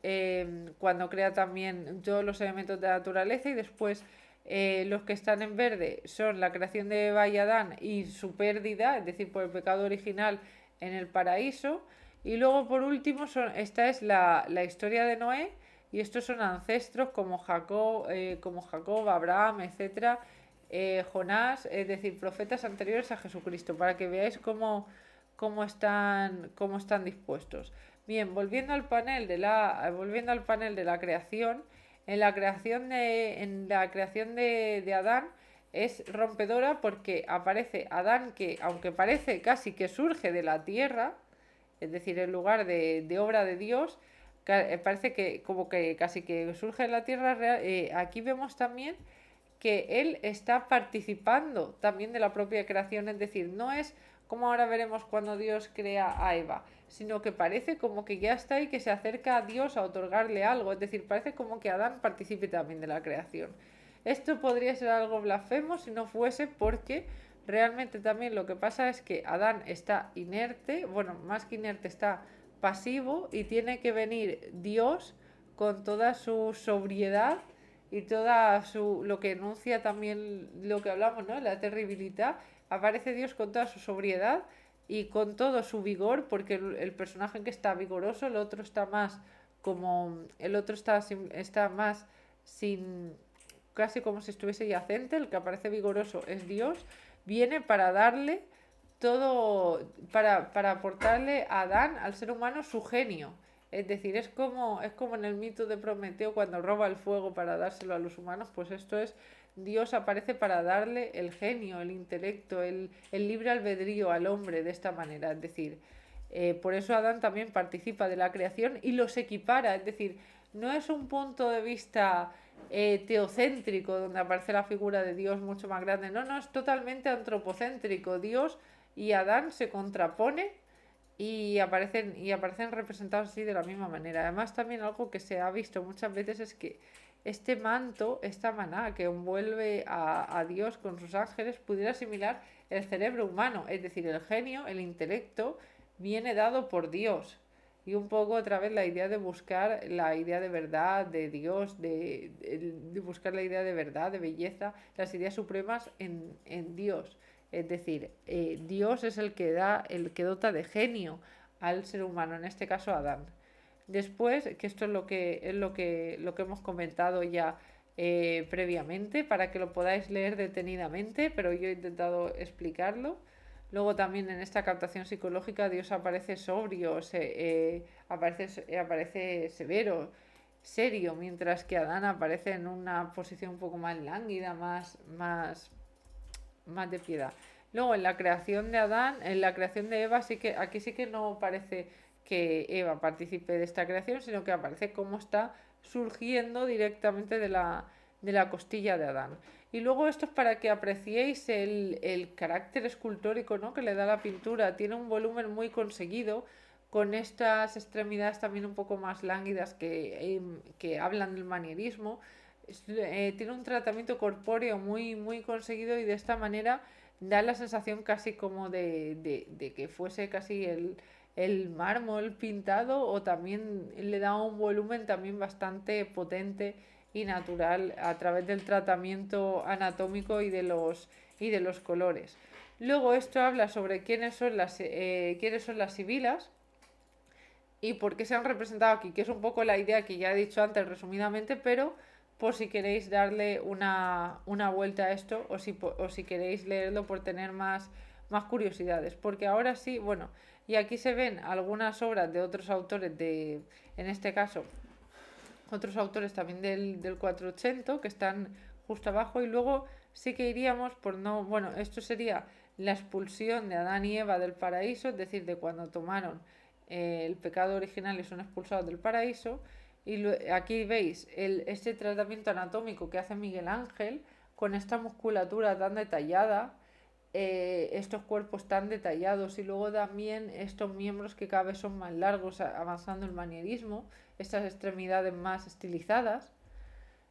cuando crea también todos los elementos de la naturaleza, y después los que están en verde son la creación de Eva y Adán y su pérdida, es decir, por el pecado original en el paraíso. Y luego por último esta es la historia de Noé, y estos son ancestros como Jacob, Abraham, etcétera, Jonás, es decir, profetas anteriores a Jesucristo, para que veáis cómo están dispuestos. Bien, volviendo al panel de la creación, en la creación de Adán es rompedora porque aparece Adán que, aunque parece casi que surge de la tierra, es decir, en lugar de obra de Dios, parece que como que casi que surge de la tierra real. Aquí vemos también que él está participando también de la propia creación, es decir, no es como ahora veremos cuando Dios crea a Eva, sino que parece como que ya está y que se acerca a Dios a otorgarle algo, es decir, parece como que Adán participe también de la creación. Esto podría ser algo blasfemo si no fuese porque realmente también lo que pasa es que Adán está inerte, bueno, más que inerte está pasivo y tiene que venir Dios con toda su sobriedad y toda su lo que enuncia también lo que hablamos, ¿no? La terribilidad, aparece Dios con toda su sobriedad y con todo su vigor, porque el personaje que está vigoroso, el otro está más como el otro está más sin casi como si estuviese yacente, el que aparece vigoroso es Dios, viene para darle todo, para aportarle a Adán, al ser humano, su genio. Es decir, es como en el mito de Prometeo cuando roba el fuego para dárselo a los humanos, pues esto es, Dios aparece para darle el genio, el intelecto, el libre albedrío al hombre de esta manera. Es decir, por eso Adán también participa de la creación y los equipara. Es decir, no es un punto de vista teocéntrico donde aparece la figura de Dios mucho más grande. No, no, es totalmente antropocéntrico. Dios y Adán se contraponen y aparecen representados así de la misma manera. Además, también algo que se ha visto muchas veces es que este manto, esta maná que envuelve a Dios con sus ángeles, pudiera asimilar el cerebro humano, es decir, el genio, el intelecto, viene dado por Dios. Y un poco otra vez la idea de buscar la idea de verdad, de Dios, de buscar la idea de verdad, de belleza, las ideas supremas en Dios. Es decir, Dios es el que da, el que dota de genio al ser humano, en este caso a Adán. Después, que esto es lo que hemos comentado ya previamente, para que lo podáis leer detenidamente, pero yo he intentado explicarlo. Luego también en esta captación psicológica Dios aparece sobrio, aparece severo, serio, mientras que Adán aparece en una posición un poco más lánguida, más de piedad. Luego en la creación de Adán, en la creación de Eva, aquí sí que no parece que Eva participe de esta creación, sino que aparece como está surgiendo directamente de la costilla de Adán. Y luego esto es para que apreciéis el carácter escultórico, ¿no?, que le da la pintura. Tiene un volumen muy conseguido, con estas extremidades también un poco más lánguidas que hablan del manierismo. Tiene un tratamiento corpóreo muy conseguido y de esta manera da la sensación casi como de que fuese casi el mármol pintado, o también le da un volumen también bastante potente y natural a través del tratamiento anatómico y de los colores. Luego esto habla sobre quiénes son las sibilas y por qué se han representado aquí, que es un poco la idea que ya he dicho antes resumidamente, pero por si queréis darle una vuelta a esto, o si queréis leerlo por tener más curiosidades. Porque ahora sí, bueno, y aquí se ven algunas obras de otros autores, en este caso, otros autores también del 480, que están justo abajo, y luego sí que iríamos por no, bueno, esto sería la expulsión de Adán y Eva del paraíso, es decir, de cuando tomaron el pecado original y son expulsados del paraíso. Y aquí veis este tratamiento anatómico que hace Miguel Ángel con esta musculatura tan detallada, estos cuerpos tan detallados, y luego también estos miembros que cada vez son más largos, avanzando el manierismo, estas extremidades más estilizadas.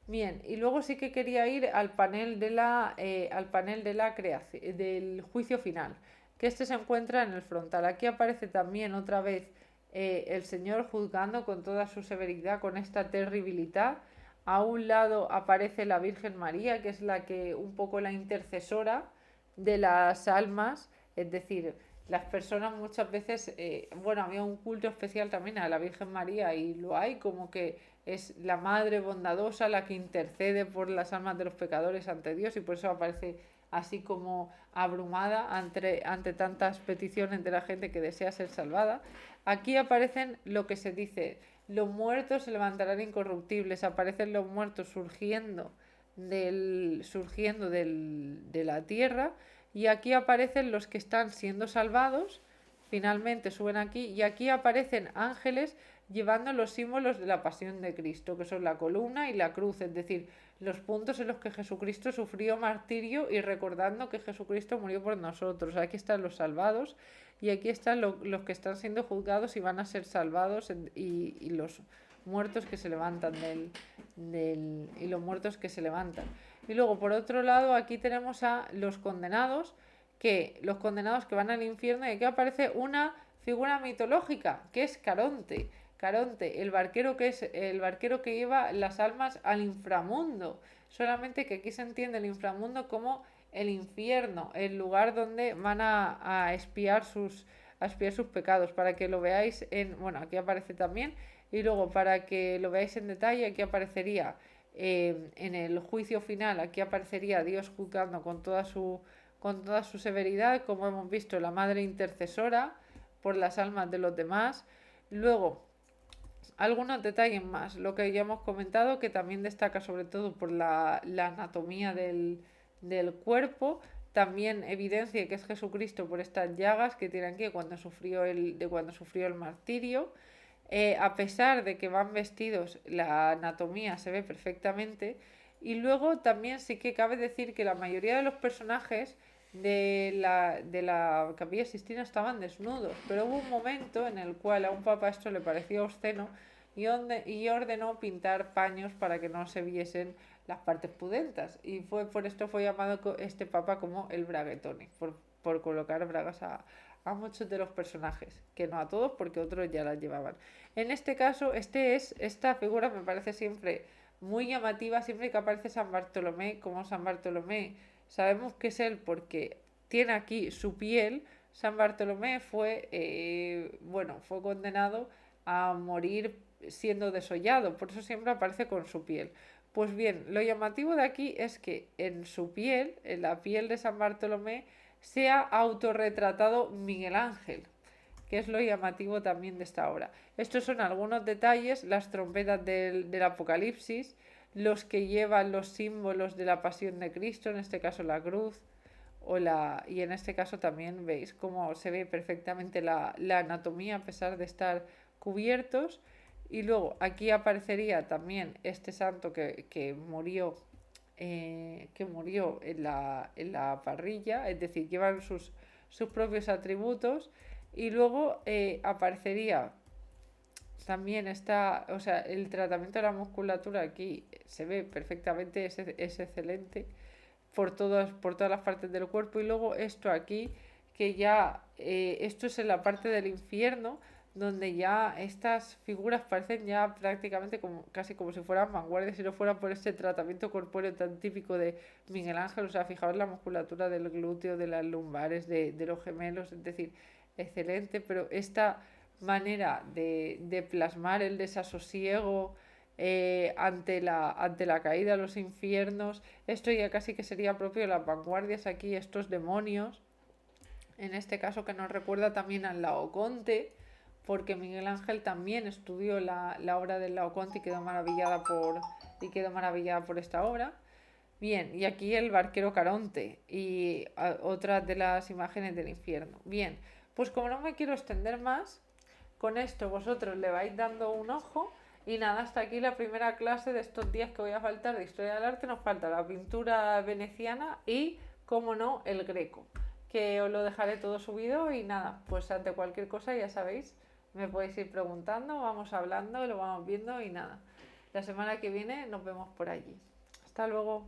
Bien, y luego sí que quería ir al panel de la creación, del juicio final, que este se encuentra en el frontal. Aquí aparece también otra vez el Señor juzgando con toda su severidad, con esta terribilidad. A un lado aparece la Virgen María, que es un poco la intercesora de las almas, es decir, las personas muchas veces, bueno, había un culto especial también a la Virgen María y lo hay, como que es la madre bondadosa la que intercede por las almas de los pecadores ante Dios, y por eso aparece así como abrumada ante tantas peticiones de la gente que desea ser salvada. Aquí aparecen lo que se dice, los muertos se levantarán incorruptibles, aparecen los muertos de la tierra, y aquí aparecen los que están siendo salvados, finalmente suben aquí, y aquí aparecen ángeles llevando los símbolos de la pasión de Cristo, que son la columna y la cruz, es decir, los puntos en los que Jesucristo sufrió martirio y recordando que Jesucristo murió por nosotros. Aquí están los salvados y aquí están los que están siendo juzgados y van a ser salvados y los muertos que se levantan y los muertos que se levantan. Y luego por otro lado aquí tenemos a los condenados que van al infierno y aquí aparece una figura mitológica que es Caronte. Caronte, el barquero que lleva las almas al inframundo. Solamente que aquí se entiende el inframundo como el infierno, el lugar donde van a expiar sus pecados. Para que lo veáis bueno, aquí aparece también. Y luego para que lo veáis en detalle, aquí aparecería en el juicio final, aquí aparecería Dios juzgando con toda su severidad, como hemos visto, la madre intercesora por las almas de los demás. Luego, algunos detalles más, lo que ya hemos comentado, que también destaca sobre todo por la anatomía del cuerpo, también evidencia que es Jesucristo por estas llagas que tiene aquí cuando sufrió el martirio. A pesar de que van vestidos, la anatomía se ve perfectamente. Y luego también sí que cabe decir que la mayoría de los personajes de la Capilla Sistina estaban desnudos, pero hubo un momento en el cual a un papa esto le pareció obsceno y ordenó pintar paños para que no se viesen las partes pudentas. Y por esto fue llamado este papa como el Braguetone, por colocar bragas a muchos de los personajes, que no a todos porque otros ya las llevaban. En este caso, esta figura me parece siempre muy llamativa, siempre que aparece San Bartolomé, como San Bartolomé sabemos que es él porque tiene aquí su piel. San Bartolomé fue condenado a morir siendo desollado, por eso siempre aparece con su piel. Pues bien, lo llamativo de aquí es que en su piel, en la piel de San Bartolomé, se ha autorretratado Miguel Ángel, que es lo llamativo también de esta obra. Estos son algunos detalles, las trompetas del Apocalipsis, los que llevan los símbolos de la pasión de Cristo, en este caso la cruz, y en este caso también veis cómo se ve perfectamente la anatomía a pesar de estar cubiertos. Y luego aquí aparecería también este santo que murió en la parrilla, es decir, llevan sus propios atributos. Y luego aparecería también el tratamiento de la musculatura aquí se ve perfectamente, es excelente por todas las partes del cuerpo. Y luego esto aquí, que ya esto es en la parte del infierno, donde ya estas figuras parecen ya prácticamente casi como si fueran vanguardias, si no fuera por este tratamiento corpóreo tan típico de Miguel Ángel. O sea, fijaos la musculatura del glúteo, de las lumbares, de los gemelos, es decir, excelente. Pero esta manera de plasmar el desasosiego ante la caída a los infiernos, esto ya casi que sería propio de las vanguardias aquí, estos demonios, en este caso que nos recuerda también al Laoconte, porque Miguel Ángel también estudió la obra del Laoconte y quedó maravillada por esta obra. Bien, y aquí el barquero Caronte y otra de las imágenes del infierno. Bien, pues como no me quiero extender más, con esto vosotros le vais dando un ojo. Y nada, hasta aquí la primera clase de estos días que voy a faltar de Historia del Arte. Nos falta la pintura veneciana y, como no, el Greco, que os lo dejaré todo subido. Y nada, pues ante cualquier cosa ya sabéis, me podéis ir preguntando, vamos hablando, lo vamos viendo y nada. La semana que viene nos vemos por allí. Hasta luego.